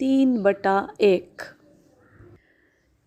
3/1।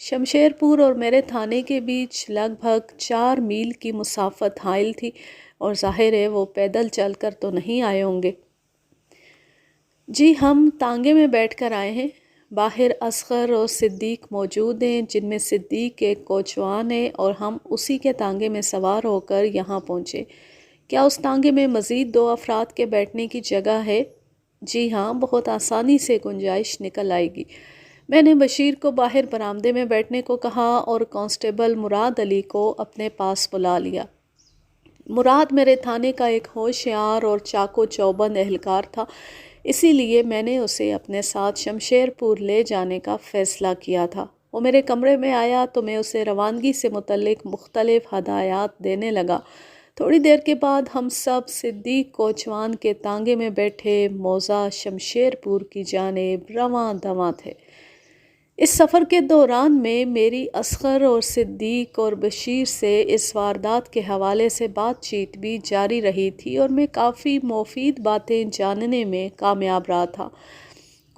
شمشیر پور اور میرے تھانے کے بیچ لگ بھگ 4 میل کی مسافت حائل تھی، اور ظاہر ہے وہ پیدل چل کر تو نہیں آئے ہوں گے۔ جی ہم تانگے میں بیٹھ کر آئے ہیں۔ باہر اصغر اور صدیق موجود ہیں، جن میں صدیق ایک کوچوان ہے، اور ہم اسی کے تانگے میں سوار ہو کر یہاں پہنچے۔ کیا اس تانگے میں مزید 2 افراد کے بیٹھنے کی جگہ ہے؟ جی ہاں، بہت آسانی سے گنجائش نکل آئے گی۔ میں نے بشیر کو باہر برآمدے میں بیٹھنے کو کہا اور کانسٹیبل مراد علی کو اپنے پاس بلا لیا۔ مراد میرے تھانے کا ایک ہوشیار اور چاق و چوبند اہلکار تھا، اسی لیے میں نے اسے اپنے ساتھ شمشیر پور لے جانے کا فیصلہ کیا تھا۔ وہ میرے کمرے میں آیا تو میں اسے روانگی سے متعلق مختلف ہدایات دینے لگا۔ تھوڑی دیر کے بعد ہم سب صدیق کوچوان کے تانگے میں بیٹھے موضع شمشیر پور کی جانب رواں دواں تھے۔ اس سفر کے دوران میں میری اصغر اور صدیق اور بشیر سے اس واردات کے حوالے سے بات چیت بھی جاری رہی تھی، اور میں کافی مفید باتیں جاننے میں کامیاب رہا تھا۔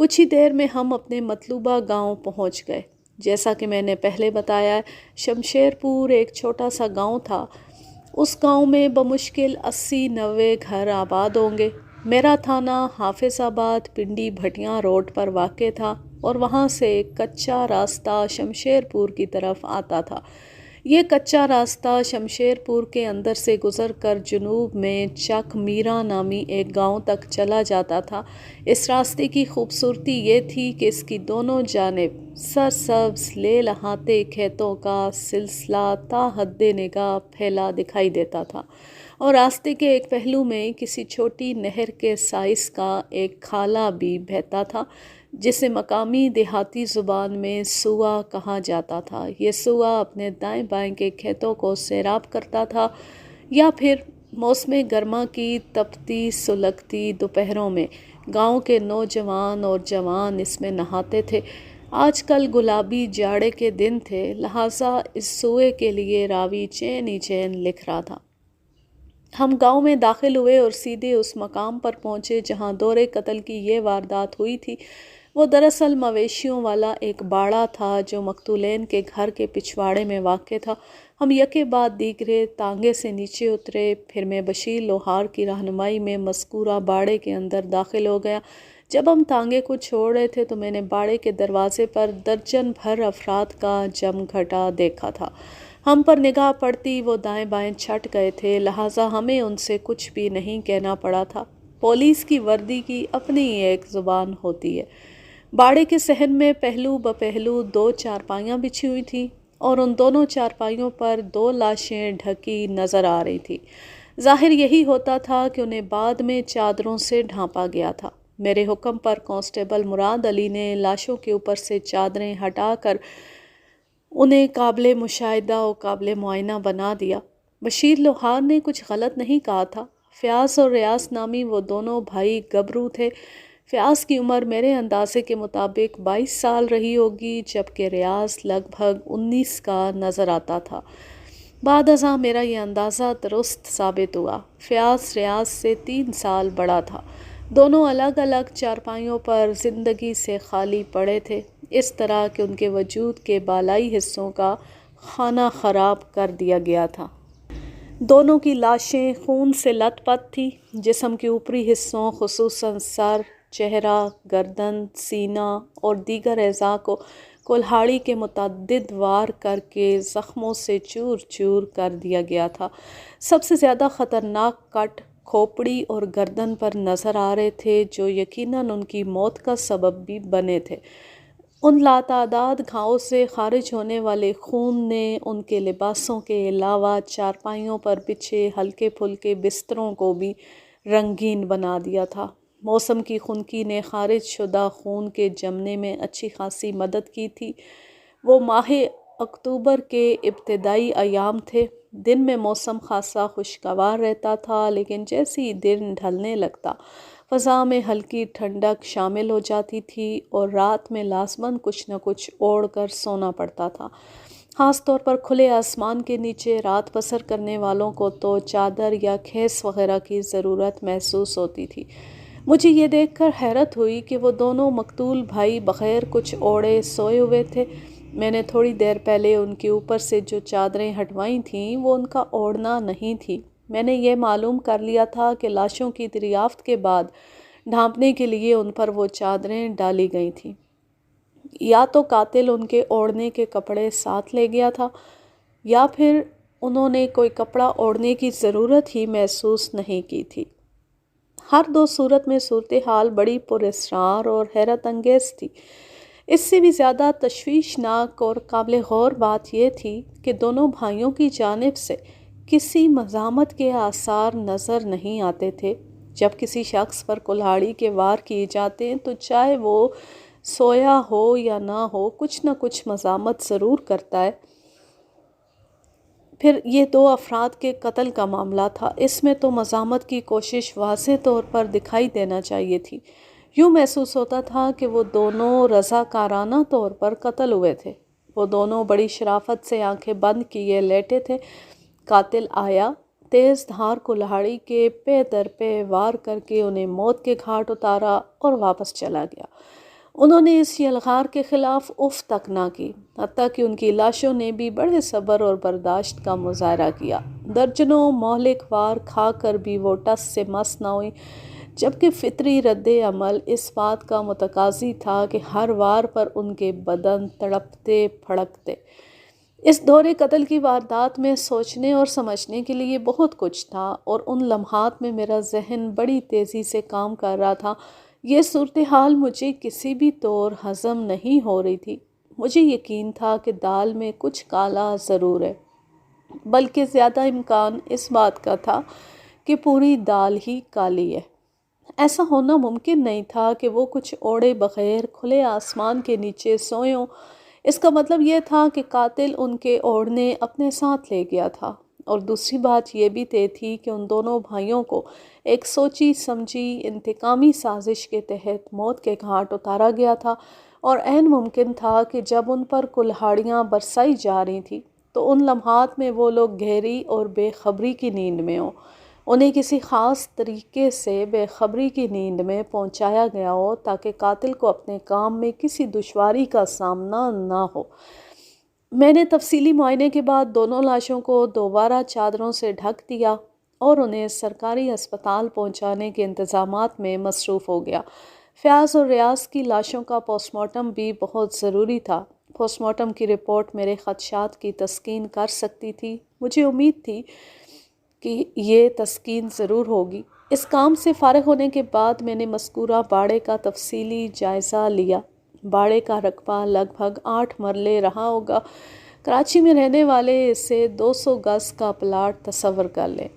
کچھ ہی دیر میں ہم اپنے مطلوبہ گاؤں پہنچ گئے۔ جیسا کہ میں نے پہلے بتایا، شمشیر پور ایک چھوٹا سا گاؤں تھا۔ اس گاؤں میں بمشکل 80-90 گھر آباد ہوں گے۔ میرا تھانہ حافظ آباد پنڈی بھٹیاں روڈ پر واقع تھا، اور وہاں سے ایک کچا راستہ شمشیر پور کی طرف آتا تھا۔ یہ کچا راستہ شمشیر پور کے اندر سے گزر کر جنوب میں چک میرا نامی ایک گاؤں تک چلا جاتا تھا۔ اس راستے کی خوبصورتی یہ تھی کہ اس کی دونوں جانب سرسبز لیل احاطے کھیتوں کا سلسلہ تا حد نگاہ پھیلا دکھائی دیتا تھا، اور راستے کے ایک پہلو میں کسی چھوٹی نہر کے سائز کا ایک کھالا بھی بہتا تھا، جسے مقامی دیہاتی زبان میں سوا کہا جاتا تھا۔ یہ سوا اپنے دائیں بائیں کے کھیتوں کو سیراب کرتا تھا، یا پھر موسم گرما کی تپتی سلگتی دوپہروں میں گاؤں کے نوجوان اور جوان اس میں نہاتے تھے۔ آج کل گلابی جاڑے کے دن تھے، لہٰذا اس سوئے کے لیے راوی چین ہی چین لکھ رہا تھا۔ ہم گاؤں میں داخل ہوئے اور سیدھے اس مقام پر پہنچے جہاں دور قتل کی یہ واردات ہوئی تھی۔ وہ دراصل مویشیوں والا ایک باڑہ تھا جو مقتولین کے گھر کے پچھواڑے میں واقع تھا۔ ہم یکے بعد دیگرے تانگے سے نیچے اترے، پھر میں بشیر لوہار کی رہنمائی میں مذکورہ باڑے کے اندر داخل ہو گیا۔ جب ہم تانگے کو چھوڑ رہے تھے تو میں نے باڑے کے دروازے پر درجن بھر افراد کا جم گھٹا دیکھا تھا۔ ہم پر نگاہ پڑتی وہ دائیں بائیں چھٹ گئے تھے، لہٰذا ہمیں ان سے کچھ بھی نہیں کہنا پڑا تھا۔ پولیس کی وردی کی اپنی ایک زبان ہوتی ہے۔ باڑے کے صحن میں پہلو بپہلو 2 چارپائیاں بچھی ہوئی تھیں، اور ان دونوں چارپائیوں پر 2 لاشیں ڈھکی نظر آ رہی تھیں۔ ظاہر یہی ہوتا تھا کہ انہیں بعد میں چادروں سے ڈھانپا گیا تھا۔ میرے حکم پر کانسٹیبل مراد علی نے لاشوں کے اوپر سے چادریں ہٹا کر انہیں قابل مشاہدہ و قابل معائنہ بنا دیا۔ بشیر لوہار نے کچھ غلط نہیں کہا تھا۔ فیاض اور ریاض نامی وہ دونوں بھائی گبرو تھے۔ فیاض کی عمر میرے اندازے کے مطابق 22 سال رہی ہوگی، جبکہ ریاض لگ بھگ 19 کا نظر آتا تھا۔ بعد ازاں میرا یہ اندازہ درست ثابت ہوا۔ فیاض ریاض سے 3 سال بڑا تھا۔ دونوں الگ الگ چارپائیوں پر زندگی سے خالی پڑے تھے، اس طرح کہ ان کے وجود کے بالائی حصوں کا خانہ خراب کر دیا گیا تھا۔ دونوں کی لاشیں خون سے لت پت تھیں۔ جسم کے اوپری حصوں خصوصاً سر، چہرہ، گردن، سینہ اور دیگر اعضاء کو کلہاڑی کے متعدد وار کر کے زخموں سے چور چور کر دیا گیا تھا۔ سب سے زیادہ خطرناک کٹ کھوپڑی اور گردن پر نظر آ رہے تھے، جو یقیناً ان کی موت کا سبب بھی بنے تھے۔ ان لاتعداد گھاؤں سے خارج ہونے والے خون نے ان کے لباسوں کے علاوہ چارپائیوں پر بچھے ہلکے پھلکے بستروں کو بھی رنگین بنا دیا تھا۔ موسم کی خنکی نے خارج شدہ خون کے جمنے میں اچھی خاصی مدد کی تھی۔ وہ ماہ اکتوبر کے ابتدائی ایام تھے۔ دن میں موسم خاصا خوشگوار رہتا تھا، لیکن جیسے ہی دن ڈھلنے لگتا فضا میں ہلکی ٹھنڈک شامل ہو جاتی تھی، اور رات میں لازماً کچھ نہ کچھ اوڑھ کر سونا پڑتا تھا۔ خاص طور پر کھلے آسمان کے نیچے رات بسر کرنے والوں کو تو چادر یا خیس وغیرہ کی ضرورت محسوس ہوتی تھی۔ مجھے یہ دیکھ کر حیرت ہوئی کہ وہ دونوں مقتول بھائی بغیر کچھ اوڑھے سوئے ہوئے تھے۔ میں نے تھوڑی دیر پہلے ان کے اوپر سے جو چادریں ہٹوائی تھیں وہ ان کا اوڑھنا نہیں تھی۔ میں نے یہ معلوم کر لیا تھا کہ لاشوں کی دریافت کے بعد ڈھانپنے کے لیے ان پر وہ چادریں ڈالی گئی تھیں۔ یا تو قاتل ان کے اوڑھنے کے کپڑے ساتھ لے گیا تھا، یا پھر انہوں نے کوئی کپڑا اوڑھنے کی ضرورت ہی محسوس نہیں کی تھی۔ ہر دو صورت میں صورتحال بڑی پراسرار اور حیرت انگیز تھی۔ اس سے بھی زیادہ تشویشناک اور قابل غور بات یہ تھی کہ دونوں بھائیوں کی جانب سے کسی مزاحمت کے آثار نظر نہیں آتے تھے۔ جب کسی شخص پر کلہاڑی کے وار کیے جاتے ہیں تو چاہے وہ سویا ہو یا نہ ہو، کچھ نہ کچھ مزاحمت ضرور کرتا ہے۔ پھر یہ دو افراد کے قتل کا معاملہ تھا، اس میں تو مزاحمت کی کوشش واضح طور پر دکھائی دینا چاہیے تھی۔ یوں محسوس ہوتا تھا کہ وہ دونوں رضاکارانہ طور پر قتل ہوئے تھے۔ وہ دونوں بڑی شرافت سے آنکھیں بند کیے لیٹے تھے۔ قاتل آیا، تیز دھار کلہاڑی کے پے در پے وار کر کے انہیں موت کے گھاٹ اتارا اور واپس چلا گیا۔ انہوں نے اس یلغار کے خلاف اف تک نہ کی، حتیٰ کہ ان کی لاشوں نے بھی بڑے صبر اور برداشت کا مظاہرہ کیا۔ درجنوں مہلک وار کھا کر بھی وہ ٹس سے مس نہ ہوئی، جبکہ فطری رد عمل اس بات کا متقاضی تھا کہ ہر وار پر ان کے بدن تڑپتے پھڑکتے۔ اس دور قتل کی واردات میں سوچنے اور سمجھنے کے لیے بہت کچھ تھا، اور ان لمحات میں میرا ذہن بڑی تیزی سے کام کر رہا تھا۔ یہ صورتحال مجھے کسی بھی طور ہضم نہیں ہو رہی تھی۔ مجھے یقین تھا کہ دال میں کچھ کالا ضرور ہے، بلکہ زیادہ امکان اس بات کا تھا کہ پوری دال ہی کالی ہے۔ ایسا ہونا ممکن نہیں تھا کہ وہ کچھ اوڑھے بغیر کھلے آسمان کے نیچے سوئے ہوں۔ اس کا مطلب یہ تھا کہ قاتل ان کے اوڑھنے اپنے ساتھ لے گیا تھا، اور دوسری بات یہ بھی طے تھی کہ ان دونوں بھائیوں کو ایک سوچی سمجھی انتقامی سازش کے تحت موت کے گھاٹ اتارا گیا تھا، اور عین ممکن تھا کہ جب ان پر کلہاڑیاں برسائی جا رہی تھیں تو ان لمحات میں وہ لوگ گہری اور بے خبری کی نیند میں ہوں۔ انہیں کسی خاص طریقے سے بے خبری کی نیند میں پہنچایا گیا ہو تاکہ قاتل کو اپنے کام میں کسی دشواری کا سامنا نہ ہو۔ میں نے تفصیلی معائنے کے بعد دونوں لاشوں کو دوبارہ چادروں سے ڈھک دیا اور انہیں سرکاری ہسپتال پہنچانے کے انتظامات میں مصروف ہو گیا۔ فیاض اور ریاض کی لاشوں کا پوسٹ مارٹم بھی بہت ضروری تھا۔ پوسٹ مارٹم کی رپورٹ میرے خدشات کی تسکین کر سکتی تھی۔ مجھے امید تھی کہ یہ تسکین ضرور ہوگی۔ اس کام سے فارغ ہونے کے بعد میں نے مذکورہ باڑے کا تفصیلی جائزہ لیا۔ باڑے کا رقبہ لگ بھگ 8 مرلے رہا ہوگا۔ کراچی میں رہنے والے اسے 200 گز کا پلاٹ تصور کر لیں۔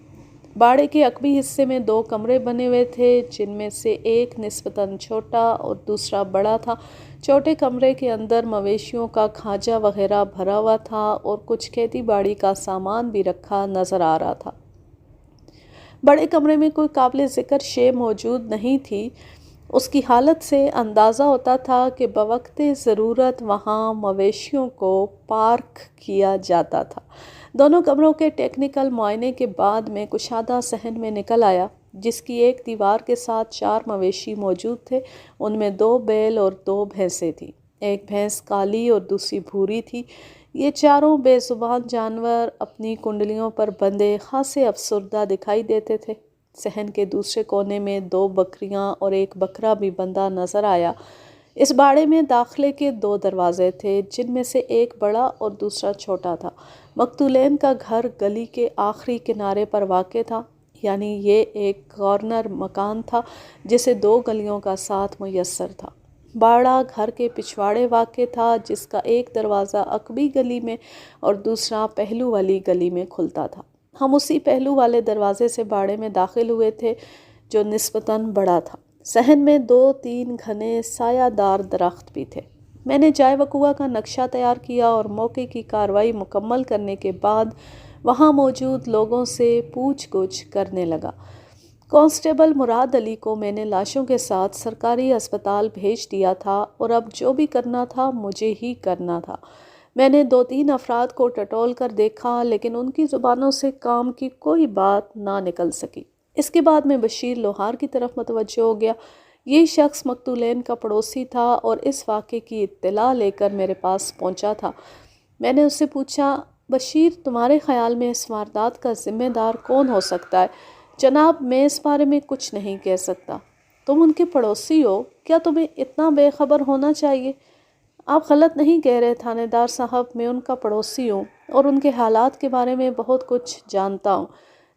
باڑے کے عقبی حصے میں 2 کمرے بنے ہوئے تھے، جن میں سے ایک نسبتاً چھوٹا اور دوسرا بڑا تھا۔ چھوٹے کمرے کے اندر مویشیوں کا کھاجا وغیرہ بھرا ہوا تھا اور کچھ کھیتی باڑی کا سامان بھی رکھا نظر آ رہا تھا۔ بڑے کمرے میں کوئی قابل ذکر شے موجود نہیں تھی۔ اس کی حالت سے اندازہ ہوتا تھا کہ بوقت ضرورت وہاں مویشیوں کو پارک کیا جاتا تھا۔ دونوں کمروں کے ٹیکنیکل معائنے کے بعد میں کشادہ صحن میں نکل آیا، جس کی ایک دیوار کے ساتھ 4 مویشی موجود تھے۔ ان میں 2 بیل اور 2 بھینسیں تھیں۔ ایک بھینس کالی اور دوسری بھوری تھی۔ یہ چاروں بے زبان جانور اپنی کنڈلیوں پر بندھے خاصے افسردہ دکھائی دیتے تھے۔ صحن کے دوسرے کونے میں 2 بکریاں اور ایک بکرا بھی بندھا نظر آیا۔ اس باڑے میں داخلے کے 2 دروازے تھے، جن میں سے ایک بڑا اور دوسرا چھوٹا تھا۔ مقتولین کا گھر گلی کے آخری کنارے پر واقع تھا، یعنی یہ ایک کارنر مکان تھا جسے 2 گلیوں کا ساتھ میسر تھا۔ باڑہ گھر کے پچھواڑے واقع تھا، جس کا ایک دروازہ عقبی گلی میں اور دوسرا پہلو والی گلی میں کھلتا تھا۔ ہم اسی پہلو والے دروازے سے باڑے میں داخل ہوئے تھے، جو نسبتاً بڑا تھا۔ صحن میں 2-3 گھنے سایہ دار درخت بھی تھے۔ میں نے جائے وقوع کا نقشہ تیار کیا اور موقع کی کارروائی مکمل کرنے کے بعد وہاں موجود لوگوں سے پوچھ گچھ کرنے لگا۔ کانسٹیبل مراد علی کو میں نے لاشوں کے ساتھ سرکاری ہسپتال بھیج دیا تھا، اور اب جو بھی کرنا تھا مجھے ہی کرنا تھا۔ میں نے 2-3 افراد کو ٹٹول کر دیکھا، لیکن ان کی زبانوں سے کام کی کوئی بات نہ نکل سکی۔ اس کے بعد میں بشیر لوہار کی طرف متوجہ ہو گیا۔ یہ شخص مقتولین کا پڑوسی تھا اور اس واقعے کی اطلاع لے کر میرے پاس پہنچا تھا۔ میں نے اس سے پوچھا، بشیر، تمہارے خیال میں اس واردات کا ذمہ دار کون ہو سکتا ہے؟ جناب، میں اس بارے میں کچھ نہیں کہہ سکتا۔ تم ان کے پڑوسی ہو، کیا تمہیں اتنا بے خبر ہونا چاہیے؟ آپ غلط نہیں کہہ رہے تھانے دار صاحب، میں ان کا پڑوسی ہوں اور ان کے حالات کے بارے میں بہت کچھ جانتا ہوں،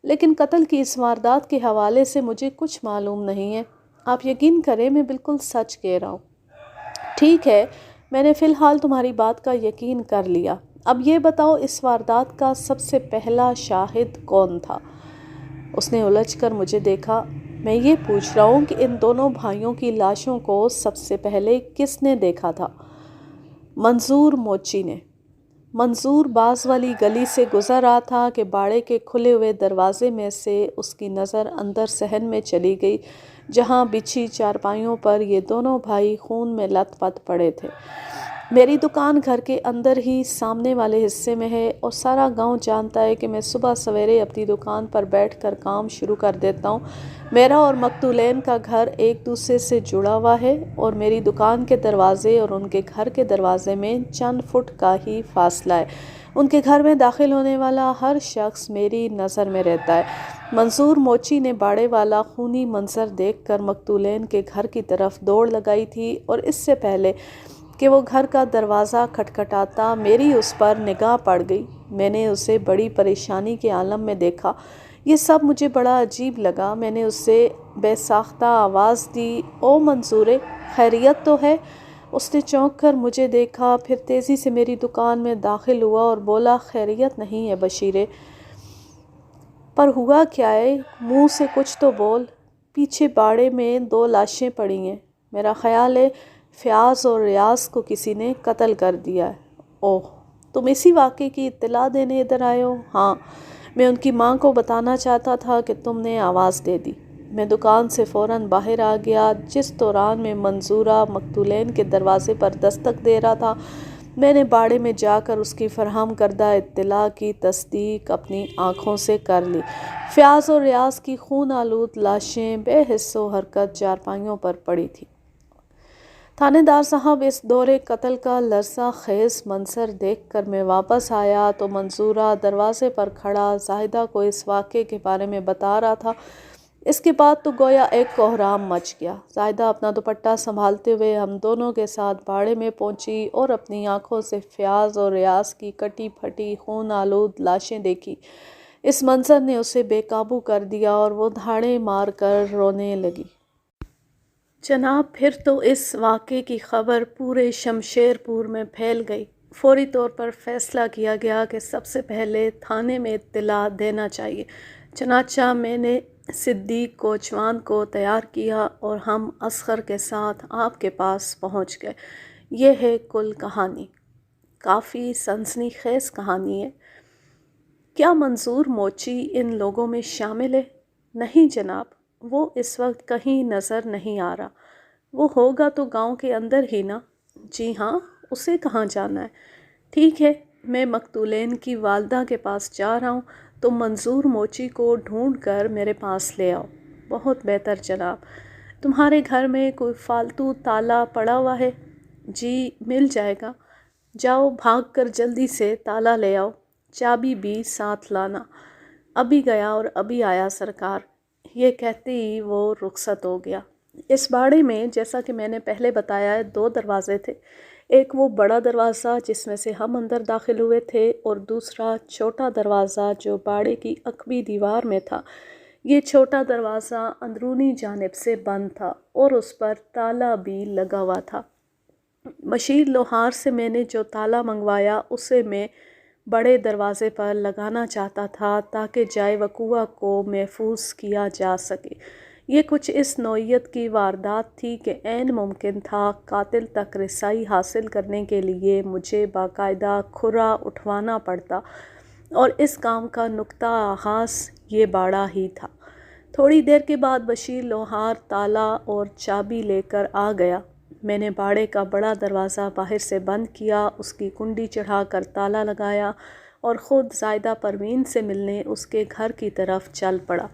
لیکن قتل کی اس واردات کے حوالے سے مجھے کچھ معلوم نہیں ہے۔ آپ یقین کریں، میں بالکل سچ کہہ رہا ہوں۔ ٹھیک ہے، میں نے فی الحال تمہاری بات کا یقین کر لیا۔ اب یہ بتاؤ، اس واردات کا سب سے پہلا شاہد کون تھا؟ اس نے الجھ کر مجھے دیکھا۔ میں یہ پوچھ رہا ہوں کہ ان دونوں بھائیوں کی لاشوں کو سب سے پہلے کس نے دیکھا تھا؟ منظور موچی نے۔ منظور باز والی گلی سے گزر رہا تھا کہ باڑے کے کھلے ہوئے دروازے میں سے اس کی نظر اندر صحن میں چلی گئی، جہاں بچھی چارپائیوں پر یہ دونوں بھائی خون میں لت پت پڑے تھے۔ میری دکان گھر کے اندر ہی سامنے والے حصے میں ہے اور سارا گاؤں جانتا ہے کہ میں صبح سویرے اپنی دکان پر بیٹھ کر کام شروع کر دیتا ہوں۔ میرا اور مقتولین کا گھر ایک دوسرے سے جڑا ہوا ہے اور میری دکان کے دروازے اور ان کے گھر کے دروازے میں چند فٹ کا ہی فاصلہ ہے۔ ان کے گھر میں داخل ہونے والا ہر شخص میری نظر میں رہتا ہے۔ منظور موچی نے باڑے والا خونی منظر دیکھ کر مقتولین کے گھر کی طرف دوڑ لگائی تھی، اور اس سے پہلے کہ وہ گھر کا دروازہ کھٹکھٹاتا میری اس پر نگاہ پڑ گئی۔ میں نے اسے بڑی پریشانی کے عالم میں دیکھا۔ یہ سب مجھے بڑا عجیب لگا۔ میں نے اسے بے ساختہ آواز دی، او منظورے، خیریت تو ہے؟ اس نے چونک کر مجھے دیکھا، پھر تیزی سے میری دکان میں داخل ہوا اور بولا، خیریت نہیں ہے بشیرے، پر ہوا کیا ہے؟ منہ سے کچھ تو بول۔ پیچھے باڑے میں 2 لاشیں پڑی ہیں، میرا خیال ہے فیاض اور ریاض کو کسی نے قتل کر دیا ہے۔ اوہ، تم اسی واقعے کی اطلاع دینے ادھر آئے ہو؟ ہاں، میں ان کی ماں کو بتانا چاہتا تھا کہ تم نے آواز دے دی۔ میں دکان سے فوراً باہر آ گیا۔ جس دوران میں منظورہ مقتولین کے دروازے پر دستک دے رہا تھا، میں نے باڑے میں جا کر اس کی فراہم کردہ اطلاع کی تصدیق اپنی آنکھوں سے کر لی۔ فیاض اور ریاض کی خون آلود لاشیں بے حس و حرکت چارپائیوں پر پڑی تھیں۔ تھانے دار صاحب، اس دور قتل کا لرزہ خیز منظر دیکھ کر میں واپس آیا تو منظورہ دروازے پر کھڑا زاہدہ کو اس واقعے کے بارے میں بتا رہا تھا۔ اس کے بعد تو گویا ایک کوہرام مچ گیا۔ زاہدہ اپنا دوپٹہ سنبھالتے ہوئے ہم دونوں کے ساتھ باڑے میں پہنچی اور اپنی آنکھوں سے فیاض اور ریاض کی کٹی پھٹی خون آلود لاشیں دیکھی۔ اس منظر نے اسے بے قابو کر دیا اور وہ دھاڑیں مار کر رونے لگی۔ جناب، پھر تو اس واقعے کی خبر پورے شمشیر پور میں پھیل گئی۔ فوری طور پر فیصلہ کیا گیا کہ سب سے پہلے تھانے میں اطلاع دینا چاہیے۔ چنانچہ میں نے صدیق کوچوان کو تیار کیا اور ہم اصغر کے ساتھ آپ کے پاس پہنچ گئے۔ یہ ہے کل کہانی۔ کافی سنسنی خیز کہانی ہے۔ کیا منظور موچی ان لوگوں میں شامل ہے؟ نہیں جناب، وہ اس وقت کہیں نظر نہیں آ رہا۔ وہ ہوگا تو گاؤں کے اندر ہی نا؟ جی ہاں، اسے کہاں جانا ہے؟ ٹھیک ہے، میں مقتولین کی والدہ کے پاس جا رہا ہوں، تم منظور موچی کو ڈھونڈ کر میرے پاس لے آؤ۔ بہت بہتر جناب۔ تمہارے گھر میں کوئی فالتو تالا پڑا ہوا ہے؟ جی، مل جائے گا۔ جاؤ، بھاگ کر جلدی سے تالا لے آؤ، چابی بھی ساتھ لانا۔ ابھی گیا اور ابھی آیا سرکار۔ یہ کہتے ہی وہ رخصت ہو گیا۔ اس باڑے میں، جیسا کہ میں نے پہلے بتایا ہے، 2 دروازے تھے۔ ایک وہ بڑا دروازہ جس میں سے ہم اندر داخل ہوئے تھے، اور دوسرا چھوٹا دروازہ جو باڑے کی عقبی دیوار میں تھا۔ یہ چھوٹا دروازہ اندرونی جانب سے بند تھا اور اس پر تالا بھی لگا ہوا تھا۔ بشیر لوہار سے میں نے جو تالا منگوایا اسے میں بڑے دروازے پر لگانا چاہتا تھا تاکہ جائے وقوع کو محفوظ کیا جا سکے۔ یہ کچھ اس نوعیت کی واردات تھی کہ عین ممکن تھا قاتل تک رسائی حاصل کرنے کے لیے مجھے باقاعدہ کھرا اٹھوانا پڑتا، اور اس کام کا نقطہ آغاز یہ باڑہ ہی تھا۔ تھوڑی دیر کے بعد بشیر لوہار تالا اور چابی لے کر آ گیا۔ میں نے باڑے کا بڑا دروازہ باہر سے بند کیا، اس کی کنڈی چڑھا کر تالا لگایا اور خود زاہدہ پروین سے ملنے اس کے گھر کی طرف چل پڑا۔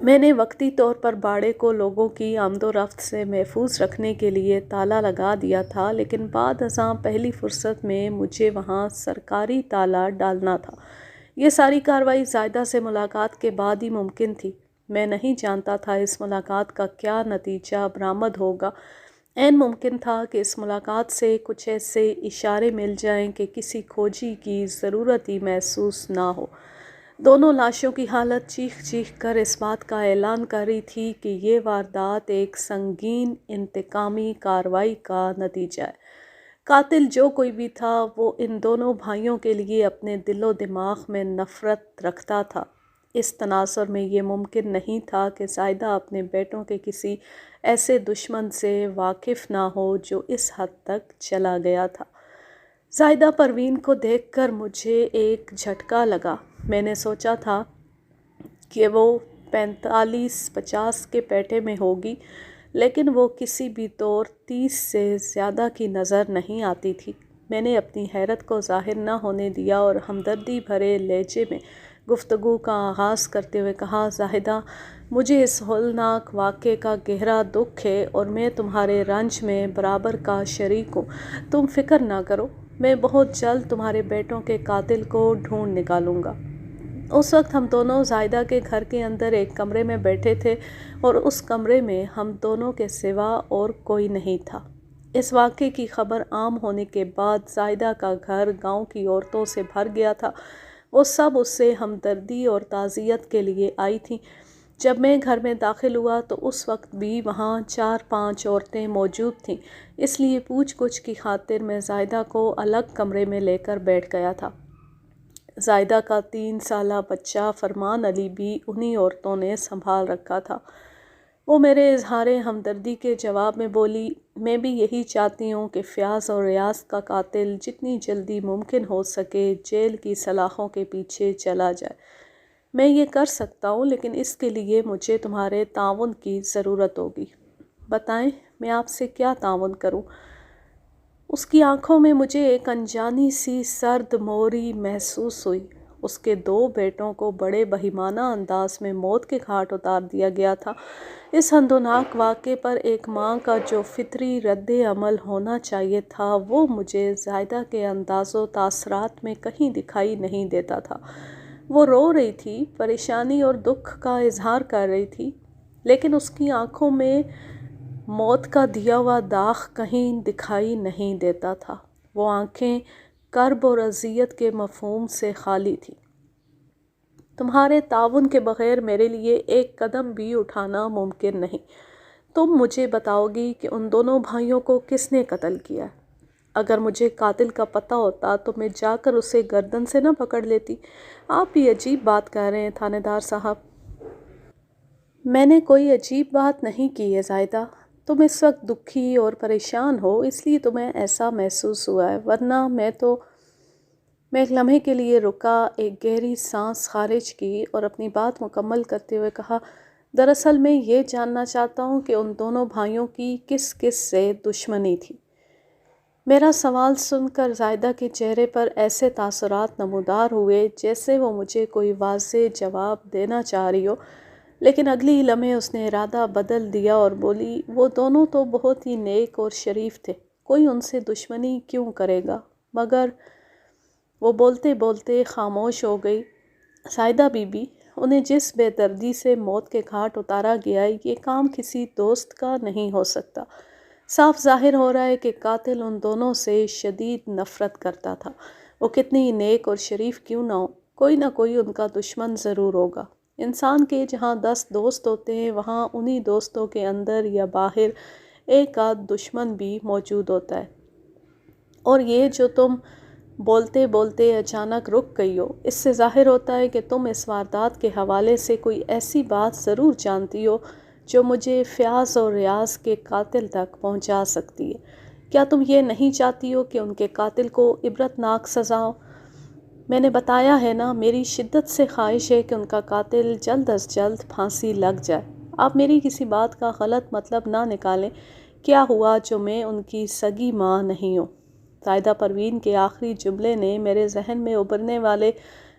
میں نے وقتی طور پر باڑے کو لوگوں کی آمد و رفت سے محفوظ رکھنے کے لیے تالا لگا دیا تھا، لیکن بعد ازاں پہلی فرصت میں مجھے وہاں سرکاری تالا ڈالنا تھا۔ یہ ساری کارروائی زاہدہ سے ملاقات کے بعد ہی ممکن تھی۔ میں نہیں جانتا تھا اس ملاقات کا کیا نتیجہ برآمد ہوگا۔ عین ممکن تھا کہ اس ملاقات سے کچھ ایسے اشارے مل جائیں کہ کسی کھوجی کی ضرورت ہی محسوس نہ ہو۔ دونوں لاشوں کی حالت چیخ چیخ کر اس بات کا اعلان کر رہی تھی کہ یہ واردات ایک سنگین انتقامی کارروائی کا نتیجہ ہے۔ قاتل جو کوئی بھی تھا وہ ان دونوں بھائیوں کے لیے اپنے دل و دماغ میں نفرت رکھتا تھا۔ اس تناظر میں یہ ممکن نہیں تھا کہ زاہدہ اپنے بیٹوں کے کسی ایسے دشمن سے واقف نہ ہو جو اس حد تک چلا گیا تھا۔ زاہدہ پروین کو دیکھ کر مجھے ایک جھٹکا لگا۔ میں نے سوچا تھا کہ وہ 45-50 کے پیٹے میں ہوگی، لیکن وہ کسی بھی طور 30 سے زیادہ کی نظر نہیں آتی تھی۔ میں نے اپنی حیرت کو ظاہر نہ ہونے دیا اور ہمدردی بھرے لہجے میں گفتگو کا آغاز کرتے ہوئے کہا، زاہدہ، مجھے اس ہولناک واقعے کا گہرا دکھ ہے اور میں تمہارے رنج میں برابر کا شریک ہوں۔ تم فکر نہ کرو، میں بہت جلد تمہارے بیٹوں کے قاتل کو ڈھونڈ نکالوں گا۔ اس وقت ہم دونوں زاہدہ کے گھر کے اندر ایک کمرے میں بیٹھے تھے اور اس کمرے میں ہم دونوں کے سوا اور کوئی نہیں تھا۔ اس واقعے کی خبر عام ہونے کے بعد زاہدہ کا گھر گاؤں کی عورتوں سے بھر گیا تھا۔ وہ سب اس سے ہمدردی اور تعزیت کے لیے آئی تھیں۔ جب میں گھر میں داخل ہوا تو اس وقت بھی وہاں 4-5 عورتیں موجود تھیں، اس لیے پوچھ گچھ کی خاطر میں زاہدہ کو الگ کمرے میں لے کر بیٹھ گیا تھا۔ زاہدہ کا 3 سالہ بچہ فرمان علی بھی انہی عورتوں نے سنبھال رکھا تھا۔ وہ میرے اظہار ہمدردی کے جواب میں بولی، میں بھی یہی چاہتی ہوں کہ فیاض اور ریاض کا قاتل جتنی جلدی ممکن ہو سکے جیل کی سلاخوں کے پیچھے چلا جائے۔ میں یہ کر سکتا ہوں، لیکن اس کے لیے مجھے تمہارے تعاون کی ضرورت ہوگی۔ بتائیں میں آپ سے کیا تعاون کروں؟ اس کی آنکھوں میں مجھے ایک انجانی سی سرد موری محسوس ہوئی۔ اس کے 2 بیٹوں کو بڑے بہیمانہ انداز میں موت کے گھاٹ اتار دیا گیا تھا۔ اس ہندوناک واقعے پر ایک ماں کا جو فطری رد عمل ہونا چاہیے تھا وہ مجھے زاہدہ کے انداز و تاثرات میں کہیں دکھائی نہیں دیتا تھا۔ وہ رو رہی تھی، پریشانی اور دکھ کا اظہار کر رہی تھی، لیکن اس کی آنکھوں میں موت کا دیا ہوا داغ کہیں دکھائی نہیں دیتا تھا۔ وہ آنکھیں کرب اور اذیت کے مفہوم سے خالی تھیں۔ تمہارے تعاون کے بغیر میرے لیے ایک قدم بھی اٹھانا ممکن نہیں۔ تم مجھے بتاؤ گی کہ ان دونوں بھائیوں کو کس نے قتل کیا ہے؟ اگر مجھے قاتل کا پتہ ہوتا تو میں جا کر اسے گردن سے نہ پکڑ لیتی۔ آپ بھی عجیب بات کہہ رہے ہیں تھانے دار صاحب۔ میں نے کوئی عجیب بات نہیں کی ہے زاہدہ۔ تم اس وقت دکھی اور پریشان ہو، اس لیے تمہیں ایسا محسوس ہوا ہے، ورنہ میں ایک لمحے کے لیے رکا، ایک گہری سانس خارج کی اور اپنی بات مکمل کرتے ہوئے کہا، دراصل میں یہ جاننا چاہتا ہوں کہ ان دونوں بھائیوں کی کس کس سے دشمنی تھی۔ میرا سوال سن کر زاہدہ کے چہرے پر ایسے تاثرات نمودار ہوئے جیسے وہ مجھے کوئی واضح جواب دینا چاہ رہی ہو، لیکن اگلی ہی لمحے اس نے ارادہ بدل دیا اور بولی، وہ دونوں تو بہت ہی نیک اور شریف تھے، کوئی ان سے دشمنی کیوں کرے گا؟ مگر وہ بولتے بولتے خاموش ہو گئی۔ زاہدہ بی بی، انہیں جس بے دردی سے موت کے گھاٹ اتارا گیا ہے، یہ کام کسی دوست کا نہیں ہو سکتا۔ صاف ظاہر ہو رہا ہے کہ قاتل ان دونوں سے شدید نفرت کرتا تھا۔ وہ کتنی ہی نیک اور شریف کیوں نہ ہو، کوئی نہ کوئی ان کا دشمن ضرور ہوگا۔ انسان کے جہاں 10 دوست ہوتے ہیں، وہاں انہی دوستوں کے اندر یا باہر ایک آدھ دشمن بھی موجود ہوتا ہے۔ اور یہ جو تم بولتے بولتے اچانک رک گئی ہو، اس سے ظاہر ہوتا ہے کہ تم اس واردات کے حوالے سے کوئی ایسی بات ضرور جانتی ہو جو مجھے فیاض اور ریاض کے قاتل تک پہنچا سکتی ہے۔ کیا تم یہ نہیں چاہتی ہو کہ ان کے قاتل کو عبرتناک سزا ہو؟ میں نے بتایا ہے نا، میری شدت سے خواہش ہے کہ ان کا قاتل جلد از جلد پھانسی لگ جائے۔ آپ میری کسی بات کا غلط مطلب نہ نکالیں۔ کیا ہوا جو میں ان کی سگی ماں نہیں ہوں؟ زاہدہ پروین کے آخری جملے نے میرے ذہن میں ابھرنے والے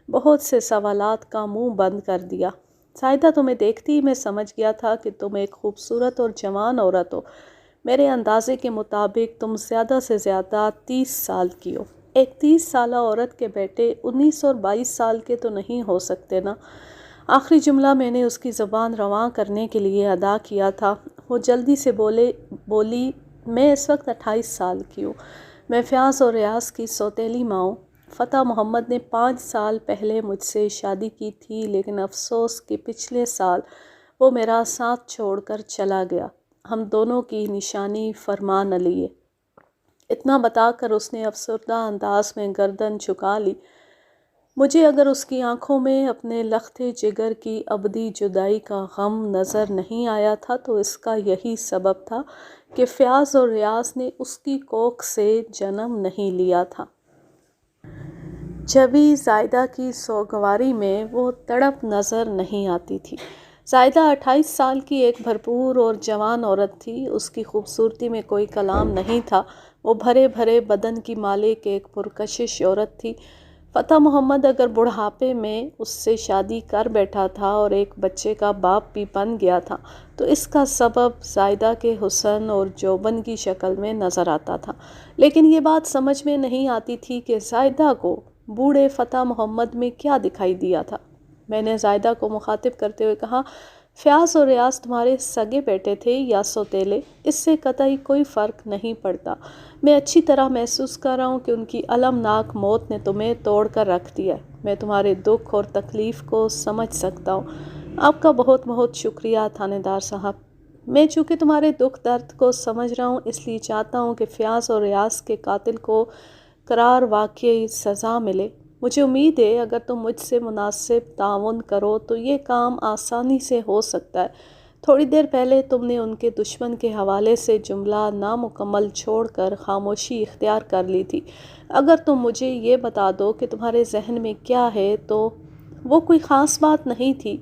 بہت سے سوالات کا منہ بند کر دیا۔ زائدہ تمہیں دیکھتی ہی میں سمجھ گیا تھا کہ تم ایک خوبصورت اور جوان عورت ہو۔ میرے اندازے کے مطابق تم زیادہ سے زیادہ 30 سال کی ہو۔ ایک 30 سالہ عورت کے بیٹے 19 اور 22 سال کے تو نہیں ہو سکتے نا؟ آخری جملہ میں نے اس کی زبان رواں کرنے کے لیے ادا کیا تھا۔ وہ جلدی سے بولی میں اس وقت 28 سال کی ہوں۔ میں فیاض اور ریاض کی سوتیلی ماں ہوں۔ فتح محمد نے 5 سال پہلے مجھ سے شادی کی تھی، لیکن افسوس کہ پچھلے سال وہ میرا ساتھ چھوڑ کر چلا گیا۔ ہم دونوں کی نشانی فرمان علی ہے۔ اتنا بتا کر اس نے افسردہ انداز میں گردن جھکا لی۔ مجھے اگر اس کی آنکھوں میں اپنے لخت جگر کی ابدی جدائی کا غم نظر نہیں آیا تھا تو اس کا یہی سبب تھا کہ فیاض اور ریاض نے اس کی کوکھ سے جنم نہیں لیا تھا۔ جبھی زائدہ کی سوگواری میں وہ تڑپ نظر نہیں آتی تھی۔ زائدہ 28 سال کی ایک بھرپور اور جوان عورت تھی۔ اس کی خوبصورتی میں کوئی کلام نہیں تھا۔ وہ بھرے بھرے بدن کی مالک ایک پرکشش عورت تھی۔ فتح محمد اگر بڑھاپے میں اس سے شادی کر بیٹھا تھا اور ایک بچے کا باپ بھی بن گیا تھا تو اس کا سبب زائدہ کے حسن اور جوبن کی شکل میں نظر آتا تھا، لیکن یہ بات سمجھ میں نہیں آتی تھی کہ زائدہ کو بوڑھے فتح محمد میں کیا دکھائی دیا تھا۔ میں نے زائدہ کو مخاطب کرتے ہوئے کہا، فیاض اور ریاض تمہارے سگے بیٹے تھے یا سوتیلے، اس سے قطعی کوئی فرق نہیں پڑتا۔ میں اچھی طرح محسوس کر رہا ہوں کہ ان کی المناک موت نے تمہیں توڑ کر رکھ دیا ہے۔ میں تمہارے دکھ اور تکلیف کو سمجھ سکتا ہوں۔ آپ کا بہت بہت شکریہ تھانے دار صاحب۔ میں چونکہ تمہارے دکھ درد کو سمجھ رہا ہوں اس لیے چاہتا ہوں کہ فیاض اور ریاض کے قاتل کو قرار واقعی سزا ملے۔ مجھے امید ہے اگر تم مجھ سے مناسب تعاون کرو تو یہ کام آسانی سے ہو سکتا ہے۔ تھوڑی دیر پہلے تم نے ان کے دشمن کے حوالے سے جملہ نامکمل چھوڑ کر خاموشی اختیار کر لی تھی۔ اگر تم مجھے یہ بتا دو کہ تمہارے ذہن میں کیا ہے تو وہ کوئی خاص بات نہیں تھی۔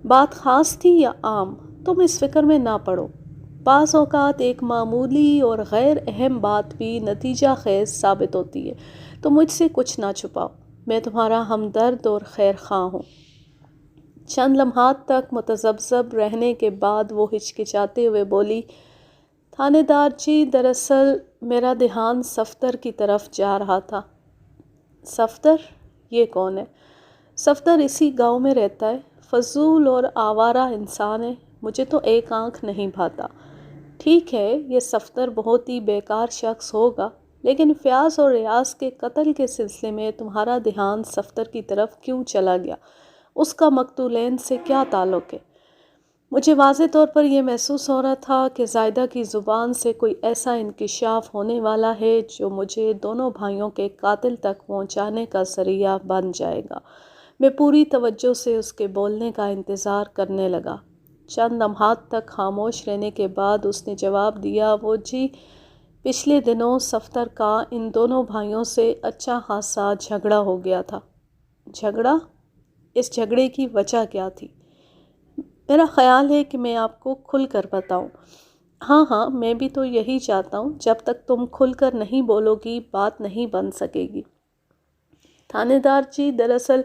بات خاص تھی یا عام، تم اس فکر میں نہ پڑو۔ بعض اوقات ایک معمولی اور غیر اہم بات بھی نتیجہ خیز ثابت ہوتی ہے۔ تو مجھ سے کچھ نہ چھپاؤ، میں تمہارا ہمدرد اور خیر خواہ ہوں۔ چند لمحات تک متذبذب رہنے کے بعد وہ ہچکچاتے ہوئے بولی، تھانے دار جی، دراصل میرا دھیان صفدر کی طرف جا رہا تھا۔ صفدر؟ یہ کون ہے؟ صفدر اسی گاؤں میں رہتا ہے، فضول اور آوارہ انسان ہے، مجھے تو ایک آنکھ نہیں بھاتا۔ ٹھیک ہے، یہ صفدر بہت ہی بیکار شخص ہوگا، لیکن فیاض اور ریاض کے قتل کے سلسلے میں تمہارا دھیان صفدر کی طرف کیوں چلا گیا؟ اس کا مقتولین سے کیا تعلق ہے؟ مجھے واضح طور پر یہ محسوس ہو رہا تھا کہ زائدہ کی زبان سے کوئی ایسا انکشاف ہونے والا ہے جو مجھے دونوں بھائیوں کے قاتل تک پہنچانے کا ذریعہ بن جائے گا۔ میں پوری توجہ سے اس کے بولنے کا انتظار کرنے لگا۔ چند لمحات تک خاموش رہنے کے بعد اس نے جواب دیا، وہ جی، پچھلے دنوں صفدر کا ان دونوں بھائیوں سے اچھا خاصا جھگڑا ہو گیا تھا۔ جھگڑا؟ اس جھگڑے کی وجہ کیا تھی؟ میرا خیال ہے کہ میں آپ کو کھل کر بتاؤں۔ ہاں، میں بھی تو یہی چاہتا ہوں، جب تک تم کھل کر نہیں بولو گی بات نہیں بن سکے گی۔ تھانے دار جی، دراصل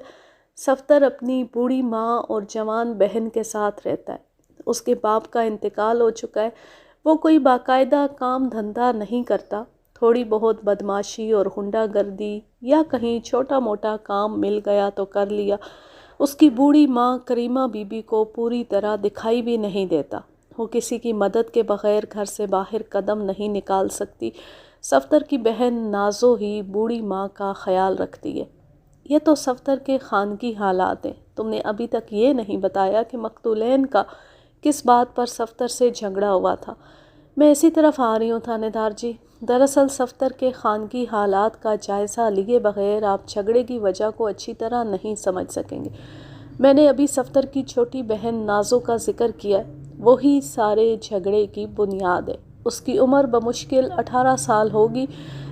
صفدر اپنی بوڑھی ماں اور جوان بہن کے ساتھ رہتا ہے۔ اس کے باپ کا انتقال ہو چکا ہے۔ وہ کوئی باقاعدہ کام دھندہ نہیں کرتا، تھوڑی بہت بدمعاشی اور غنڈہ گردی یا کہیں چھوٹا موٹا کام مل گیا تو کر لیا۔ اس کی بوڑھی ماں کریمہ بی بی کو پوری طرح دکھائی بھی نہیں دیتا۔ وہ کسی کی مدد کے بغیر گھر سے باہر قدم نہیں نکال سکتی۔ صفدر کی بہن نازو ہی بوڑھی ماں کا خیال رکھتی ہے۔ یہ تو صفدر کے خانگی حالات ہیں۔ تم نے ابھی تک یہ نہیں بتایا کہ مقتولین کا کس بات پر صفدر سے جھگڑا ہوا تھا۔ میں اسی طرف آ رہی ہوں تھانے دار جی۔ دراصل صفدر کے خانگی حالات کا جائزہ لیے بغیر آپ جھگڑے کی وجہ کو اچھی طرح نہیں سمجھ سکیں گے۔ میں نے ابھی صفدر کی چھوٹی بہن نازو کا ذکر کیا ہے، وہی سارے جھگڑے کی بنیاد ہے۔ اس کی عمر بمشکل 18 سال ہوگی،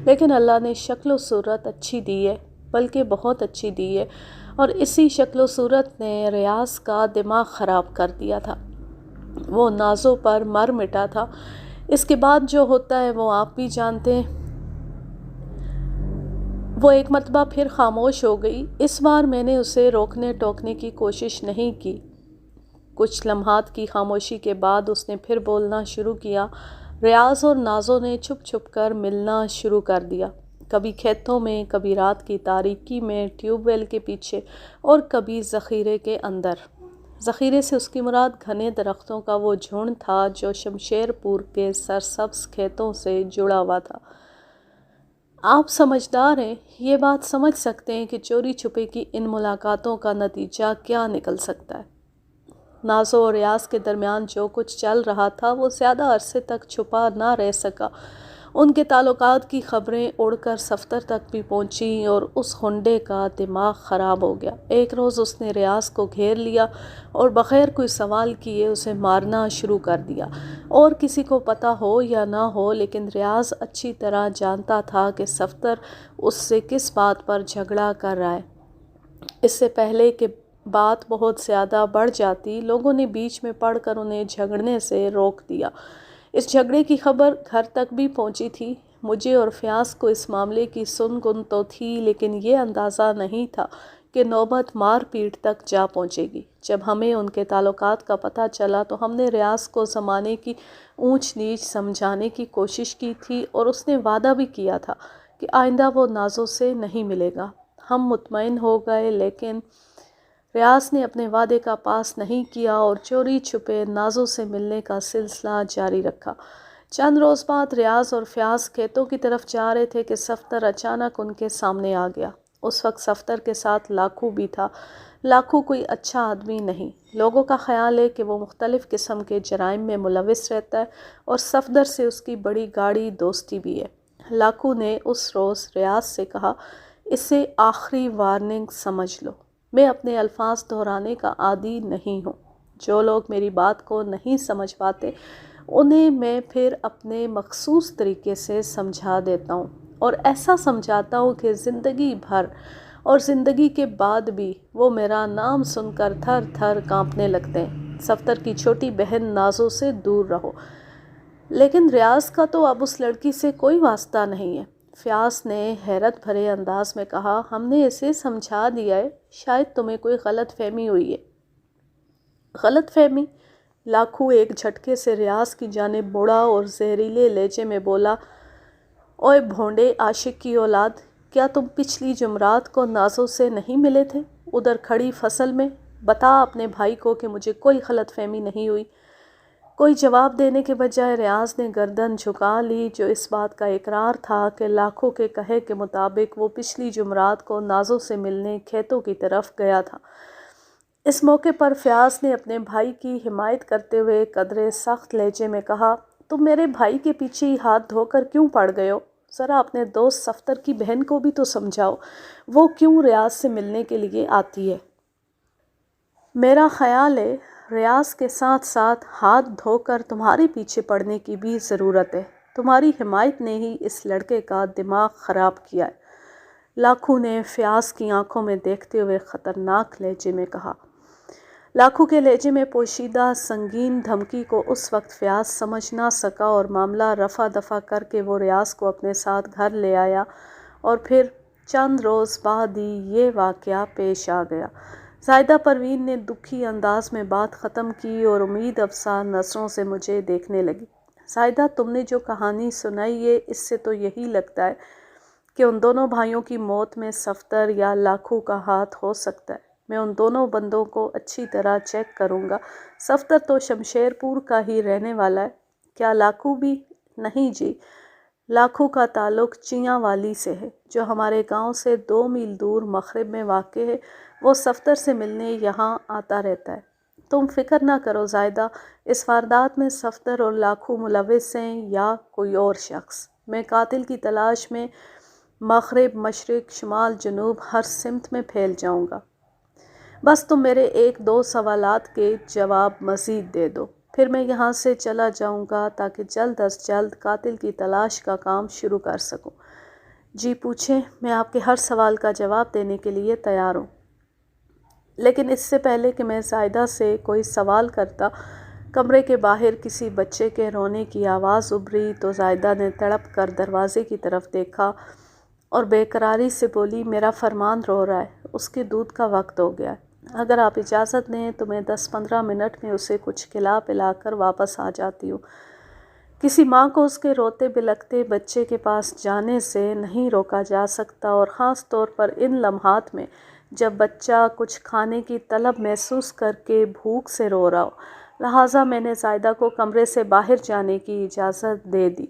لیکن اللہ نے شکل و صورت اچھی دی ہے، بلکہ بہت اچھی دی ہے، اور اسی شکل و صورت نے ریاض کا دماغ خراب کر دیا تھا۔ وہ نازو پر مر مٹا تھا۔ اس کے بعد جو ہوتا ہے وہ آپ بھی جانتے ہیں۔ وہ ایک مرتبہ پھر خاموش ہو گئی۔ اس بار میں نے اسے روکنے ٹوکنے کی کوشش نہیں کی۔ کچھ لمحات کی خاموشی کے بعد اس نے پھر بولنا شروع کیا۔ ریاض اور نازو نے چھپ چھپ کر ملنا شروع کر دیا، کبھی کھیتوں میں، کبھی رات کی تاریکی میں ٹیوب ویل کے پیچھے، اور کبھی ذخیرے کے اندر۔ ذخیرے سے اس کی مراد گھنے درختوں کا وہ جھنڈ تھا جو شمشیر پور کے سرسبز کھیتوں سے جڑا ہوا تھا۔ آپ سمجھدار ہیں، یہ بات سمجھ سکتے ہیں کہ چوری چھپے کی ان ملاقاتوں کا نتیجہ کیا نکل سکتا ہے۔ نازو اور ریاض کے درمیان جو کچھ چل رہا تھا وہ زیادہ عرصے تک چھپا نہ رہ سکا۔ ان کے تعلقات کی خبریں اڑ کر صفدر تک بھی پہنچیں اور اس ہنڈے کا دماغ خراب ہو گیا۔ ایک روز اس نے ریاض کو گھیر لیا اور بغیر کوئی سوال کیے اسے مارنا شروع کر دیا، اور کسی کو پتہ ہو یا نہ ہو لیکن ریاض اچھی طرح جانتا تھا کہ صفدر اس سے کس بات پر جھگڑا کر رہا ہے۔ اس سے پہلے کہ بات بہت زیادہ بڑھ جاتی، لوگوں نے بیچ میں پڑھ کر انہیں جھگڑنے سے روک دیا۔ اس جھگڑے کی خبر گھر تک بھی پہنچی تھی۔ مجھے اور فیاض کو اس معاملے کی سن گن تو تھی، لیکن یہ اندازہ نہیں تھا کہ نوبت مار پیٹ تک جا پہنچے گی۔ جب ہمیں ان کے تعلقات کا پتہ چلا تو ہم نے ریاض کو زمانے کی اونچ نیچ سمجھانے کی کوشش کی تھی، اور اس نے وعدہ بھی کیا تھا کہ آئندہ وہ نازو سے نہیں ملے گا۔ ہم مطمئن ہو گئے، لیکن ریاض نے اپنے وعدے کا پاس نہیں کیا اور چوری چھپے نازو سے ملنے کا سلسلہ جاری رکھا۔ چند روز بعد ریاض اور فیاض کھیتوں کی طرف جا رہے تھے کہ صفدر اچانک ان کے سامنے آ گیا۔ اس وقت صفدر کے ساتھ لاکھو بھی تھا۔ لاکھو کوئی اچھا آدمی نہیں۔ لوگوں کا خیال ہے کہ وہ مختلف قسم کے جرائم میں ملوث رہتا ہے، اور صفدر سے اس کی بڑی گاڑی دوستی بھی ہے۔ لاکھو نے اس روز ریاض سے کہا، اسے آخری وارننگ سمجھ لو۔ میں اپنے الفاظ دہرانے کا عادی نہیں ہوں۔ جو لوگ میری بات کو نہیں سمجھ پاتے انہیں میں پھر اپنے مخصوص طریقے سے سمجھا دیتا ہوں، اور ایسا سمجھاتا ہوں کہ زندگی بھر اور زندگی کے بعد بھی وہ میرا نام سن کر تھر تھر کانپنے لگتے ہیں۔ صفدر کی چھوٹی بہن نازو سے دور رہو۔ لیکن ریاض کا تو اب اس لڑکی سے کوئی واسطہ نہیں ہے، فیاض نے حیرت بھرے انداز میں کہا۔ ہم نے اسے سمجھا دیا ہے، شاید تمہیں کوئی غلط فہمی ہوئی ہے۔ غلط فہمی؟ لاکھو ایک جھٹکے سے ریاض کی جانب مڑا اور زہریلے لہجے میں بولا، اوئے بھونڈے عاشق کی اولاد، کیا تم پچھلی جمعرات کو نازو سے نہیں ملے تھے ادھر کھڑی فصل میں؟ بتا اپنے بھائی کو کہ مجھے کوئی غلط فہمی نہیں ہوئی۔ کوئی جواب دینے کے بجائے ریاض نے گردن جھکا لی، جو اس بات کا اقرار تھا کہ لاکھو کے کہے کے مطابق وہ پچھلی جمعرات کو نازو سے ملنے کھیتوں کی طرف گیا تھا۔ اس موقع پر فیاض نے اپنے بھائی کی حمایت کرتے ہوئے قدرے سخت لہجے میں کہا، تم میرے بھائی کے پیچھے ہی ہاتھ دھو کر کیوں پڑ گئے ہو؟ ذرا اپنے دوست صفدر کی بہن کو بھی تو سمجھاؤ، وہ کیوں ریاض سے ملنے کے لیے آتی ہے؟ میرا خیال ہے ریاض کے ساتھ ساتھ ہاتھ دھو کر تمہارے پیچھے پڑنے کی بھی ضرورت ہے۔ تمہاری حمایت نے ہی اس لڑکے کا دماغ خراب کیا ہے۔ لاکھو نے فیاض کی آنکھوں میں دیکھتے ہوئے خطرناک لہجے میں کہا۔ لاکھو کے لہجے میں پوشیدہ سنگین دھمکی کو اس وقت فیاض سمجھ نہ سکا، اور معاملہ رفع دفع کر کے وہ ریاض کو اپنے ساتھ گھر لے آیا، اور پھر چند روز بعد ہی یہ واقعہ پیش آ گیا۔ زاہدہ پروین نے دکھی انداز میں بات ختم کی اور امید افزا نظروں سے مجھے دیکھنے لگی۔ زاہدہ، تم نے جو کہانی سنائی ہے اس سے تو یہی لگتا ہے کہ ان دونوں بھائیوں کی موت میں صفدر یا لاکھو کا ہاتھ ہو سکتا ہے۔ میں ان دونوں بندوں کو اچھی طرح چیک کروں گا۔ صفدر تو شمشیر پور کا ہی رہنے والا ہے، کیا لاکھو بھی؟ نہیں جی، لاکھو کا تعلق چیاں والی سے ہے، جو ہمارے گاؤں سے 2 میل دور مغرب میں واقع ہے۔ وہ صفدر سے ملنے یہاں آتا رہتا ہے۔ تم فکر نہ کرو زاہدہ، اس واردات میں صفدر اور لاکھو ملوث ہیں یا کوئی اور شخص۔ میں قاتل کی تلاش میں مغرب، مشرق، شمال، جنوب، ہر سمت میں پھیل جاؤں گا۔ بس تم میرے 1-2 سوالات کے جواب مزید دے دو، پھر میں یہاں سے چلا جاؤں گا تاکہ جلد از جلد قاتل کی تلاش کا کام شروع کر سکوں۔ جی پوچھیں، میں آپ کے ہر سوال کا جواب دینے کے لیے تیار ہوں۔ لیکن اس سے پہلے کہ میں زاہدہ سے کوئی سوال کرتا، کمرے کے باہر کسی بچے کے رونے کی آواز ابھری تو زاہدہ نے تڑپ کر دروازے کی طرف دیکھا اور بے قراری سے بولی، میرا فرمان رو رہا ہے، اس کے دودھ کا وقت ہو گیا ہے۔ اگر آپ اجازت دیں تو میں 10-15 منٹ میں اسے کچھ کھلا پلا کر واپس آ جاتی ہوں۔ کسی ماں کو اس کے روتے بلکتے بچے کے پاس جانے سے نہیں روکا جا سکتا، اور خاص طور پر ان لمحات میں جب بچہ کچھ کھانے کی طلب محسوس کر کے بھوک سے رو رہا ہو۔ لہٰذا میں نے زائدہ کو کمرے سے باہر جانے کی اجازت دے دی۔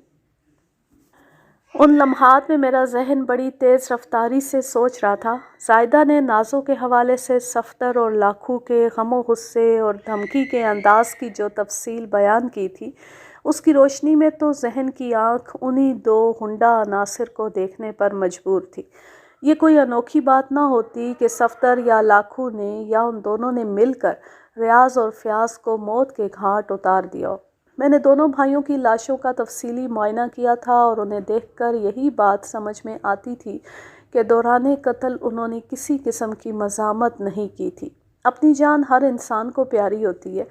ان لمحات میں میرا ذہن بڑی تیز رفتاری سے سوچ رہا تھا۔ زائدہ نے نازوں کے حوالے سے صفدر اور لاکھو کے غم و غصے اور دھمکی کے انداز کی جو تفصیل بیان کی تھی، اس کی روشنی میں تو ذہن کی آنکھ انہی دو ہنڈا عناصر کو دیکھنے پر مجبور تھی۔ یہ کوئی انوکھی بات نہ ہوتی کہ صفدر یا لاکھو نے یا ان دونوں نے مل کر ریاض اور فیاض کو موت کے گھاٹ اتار دیا ہو۔ میں نے دونوں بھائیوں کی لاشوں کا تفصیلی معائنہ کیا تھا اور انہیں دیکھ کر یہی بات سمجھ میں آتی تھی کہ دوران قتل انہوں نے کسی قسم کی مزاحمت نہیں کی تھی۔ اپنی جان ہر انسان کو پیاری ہوتی ہے۔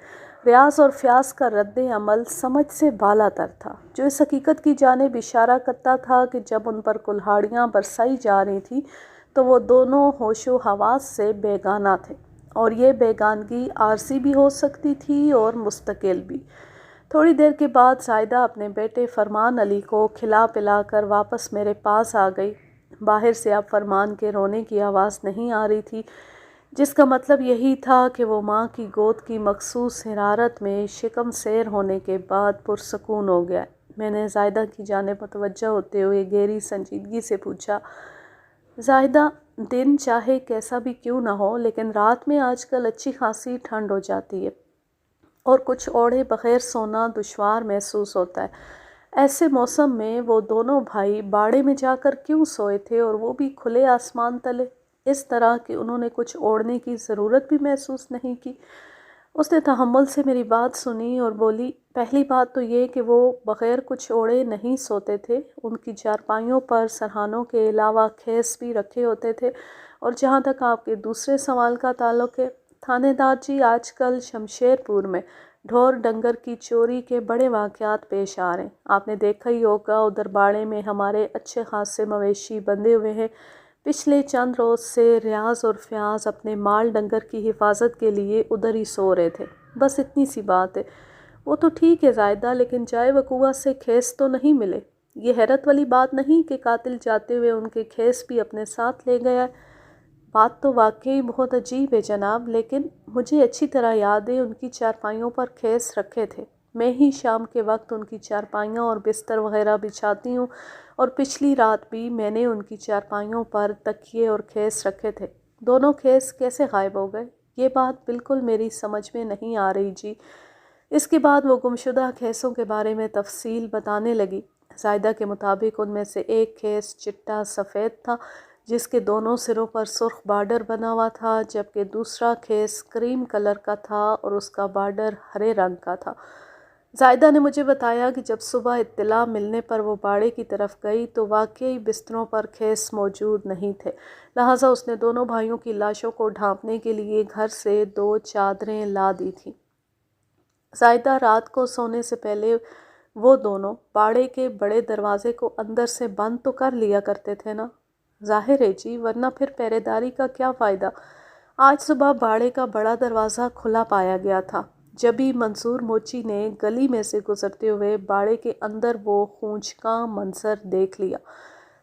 ریاض اور فیاض کا رد عمل سمجھ سے بالا تر تھا، جو اس حقیقت کی جانب اشارہ کرتا تھا کہ جب ان پر کلہاڑیاں برسائی جا رہی تھیں تو وہ دونوں ہوش و حواس سے بیگانہ تھے، اور یہ بیگانگی عارضی بھی ہو سکتی تھی اور مستقل بھی۔ تھوڑی دیر کے بعد زائدہ اپنے بیٹے فرمان علی کو کھلا پلا کر واپس میرے پاس آ گئی۔ باہر سے اب فرمان کے رونے کی آواز نہیں آ رہی تھی، جس کا مطلب یہی تھا کہ وہ ماں کی گود کی مخصوص حرارت میں شکم سیر ہونے کے بعد پرسکون ہو گیا۔ میں نے زائدہ کی جانب متوجہ ہوتے ہوئے گہری سنجیدگی سے پوچھا، زائدہ، دن چاہے کیسا بھی کیوں نہ ہو، لیکن رات میں آج کل اچھی خاصی ٹھنڈ ہو جاتی ہے اور کچھ اوڑھے بغیر سونا دشوار محسوس ہوتا ہے۔ ایسے موسم میں وہ دونوں بھائی باڑے میں جا کر کیوں سوئے تھے، اور وہ بھی کھلے آسمان تلے، اس طرح کہ انہوں نے کچھ اوڑھنے کی ضرورت بھی محسوس نہیں کی؟ اس نے تحمل سے میری بات سنی اور بولی، پہلی بات تو یہ کہ وہ بغیر کچھ اوڑھے نہیں سوتے تھے، ان کی چارپائیوں پر سرہانوں کے علاوہ خیس بھی رکھے ہوتے تھے۔ اور جہاں تک آپ کے دوسرے سوال کا تعلق ہے، تھانے دار جی، آج کل شمشیر پور میں ڈھور ڈنگر کی چوری کے بڑے واقعات پیش آ رہے ہیں۔ آپ نے دیکھا ہی ہوگا، ادھر باڑے میں ہمارے اچھے خاصے مویشی بندھے ہوئے ہیں۔ پچھلے چند روز سے ریاض اور فیاض اپنے مال ڈنگر کی حفاظت کے لیے ادھر ہی سو رہے تھے۔ بس اتنی سی بات ہے۔ وہ تو ٹھیک ہے زائدہ، لیکن جائے وقوعہ سے خیس تو نہیں ملے؟ یہ حیرت والی بات نہیں کہ قاتل جاتے ہوئے ان کے خیس بھی اپنے ساتھ لے گیا ہے؟ بات تو واقعی بہت عجیب ہے جناب، لیکن مجھے اچھی طرح یاد ہے ان کی چارپائیوں پر خیس رکھے تھے۔ میں ہی شام کے وقت ان کی چارپائیاں اور بستر وغیرہ بچھاتی ہوں، اور پچھلی رات بھی میں نے ان کی چارپائیوں پر تکیے اور خیس رکھے تھے۔ دونوں خیس کیسے غائب ہو گئے؟ یہ بات بالکل میری سمجھ میں نہیں آ رہی جی۔ اس کے بعد وہ گمشدہ خیسوں کے بارے میں تفصیل بتانے لگی۔ زائدہ کے مطابق ان میں سے ایک خیس چٹا سفید تھا، جس کے دونوں سروں پر سرخ بارڈر بنا ہوا تھا، جبکہ دوسرا خیس کریم کلر کا تھا اور اس کا بارڈر ہرے رنگ کا تھا۔ زائدہ نے مجھے بتایا کہ جب صبح اطلاع ملنے پر وہ باڑے کی طرف گئی تو واقعی بستروں پر خیس موجود نہیں تھے، لہٰذا اس نے دونوں بھائیوں کی لاشوں کو ڈھانپنے کے لیے گھر سے 2 چادریں لا دی تھیں۔ زائدہ، رات کو سونے سے پہلے وہ دونوں باڑے کے بڑے دروازے کو اندر سے بند تو کر لیا کرتے تھے نا؟ ظاہر ہے جی، ورنہ پھر پہرے داری کا کیا فائدہ؟ آج صبح باڑے کا بڑا دروازہ کھلا پایا گیا تھا، جبھی منصور موچی نے گلی میں سے گزرتے ہوئے باڑے کے اندر وہ خونچکاں منظر دیکھ لیا۔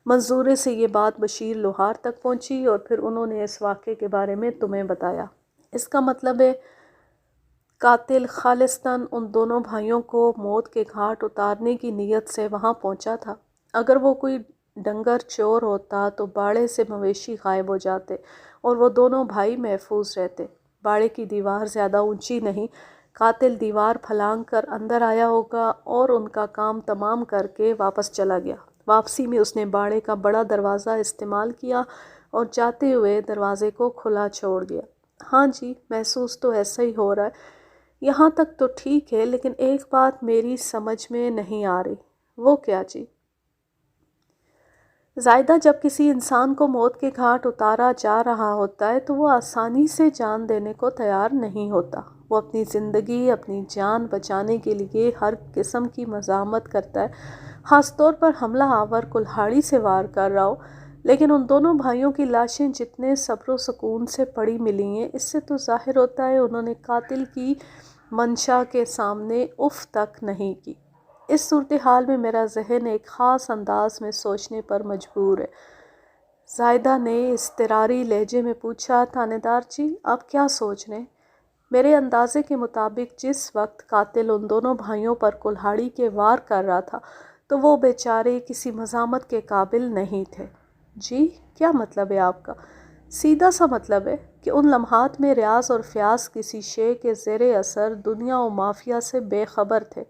منظورے سے یہ بات بشیر لوہار تک پہنچی اور پھر انہوں نے اس واقعے کے بارے میں تمہیں بتایا۔ اس کا مطلب ہے قاتل خالصتاً ان دونوں بھائیوں کو موت کے گھاٹ اتارنے کی نیت سے وہاں پہنچا تھا۔ اگر وہ کوئی ڈنگر چور ہوتا تو باڑے سے مویشی غائب ہو جاتے اور وہ دونوں بھائی محفوظ رہتے۔ باڑے کی دیوار زیادہ اونچی نہیں، قاتل دیوار پھلانگ کر اندر آیا ہوگا اور ان کا کام تمام کر کے واپس چلا گیا۔ واپسی میں اس نے باڑے کا بڑا دروازہ استعمال کیا اور جاتے ہوئے دروازے کو کھلا چھوڑ دیا۔ ہاں جی، محسوس تو ایسا ہی ہو رہا ہے۔ یہاں تک تو ٹھیک ہے، لیکن ایک بات میری سمجھ میں نہیں آ رہی۔ وہ کیا جی؟ زائدہ، جب کسی انسان کو موت کے گھاٹ اتارا جا رہا ہوتا ہے تو وہ آسانی سے جان دینے کو تیار نہیں ہوتا۔ وہ اپنی زندگی، اپنی جان بچانے کے لیے ہر قسم کی مزاحمت کرتا ہے، خاص طور پر حملہ آور کلہاڑی سے وار کر رہا ہو۔ لیکن ان دونوں بھائیوں کی لاشیں جتنے صبر و سکون سے پڑی ملی ہیں، اس سے تو ظاہر ہوتا ہے انہوں نے قاتل کی منشا کے سامنے اف تک نہیں کی۔ اس صورتحال میں میرا ذہن ایک خاص انداز میں سوچنے پر مجبور ہے۔ زائدہ نے اضطراری لہجے میں پوچھا، تھانے دار جی آپ کیا سوچ رہے ہیں؟ میرے اندازے کے مطابق جس وقت قاتل ان دونوں بھائیوں پر کلہاڑی کے وار کر رہا تھا تو وہ بیچارے کسی مزاحمت کے قابل نہیں تھے۔ جی کیا مطلب ہے آپ کا؟ سیدھا سا مطلب ہے کہ ان لمحات میں ریاض اور فیاض کسی شے کے زیر اثر دنیا و مافیا سے بے خبر تھے۔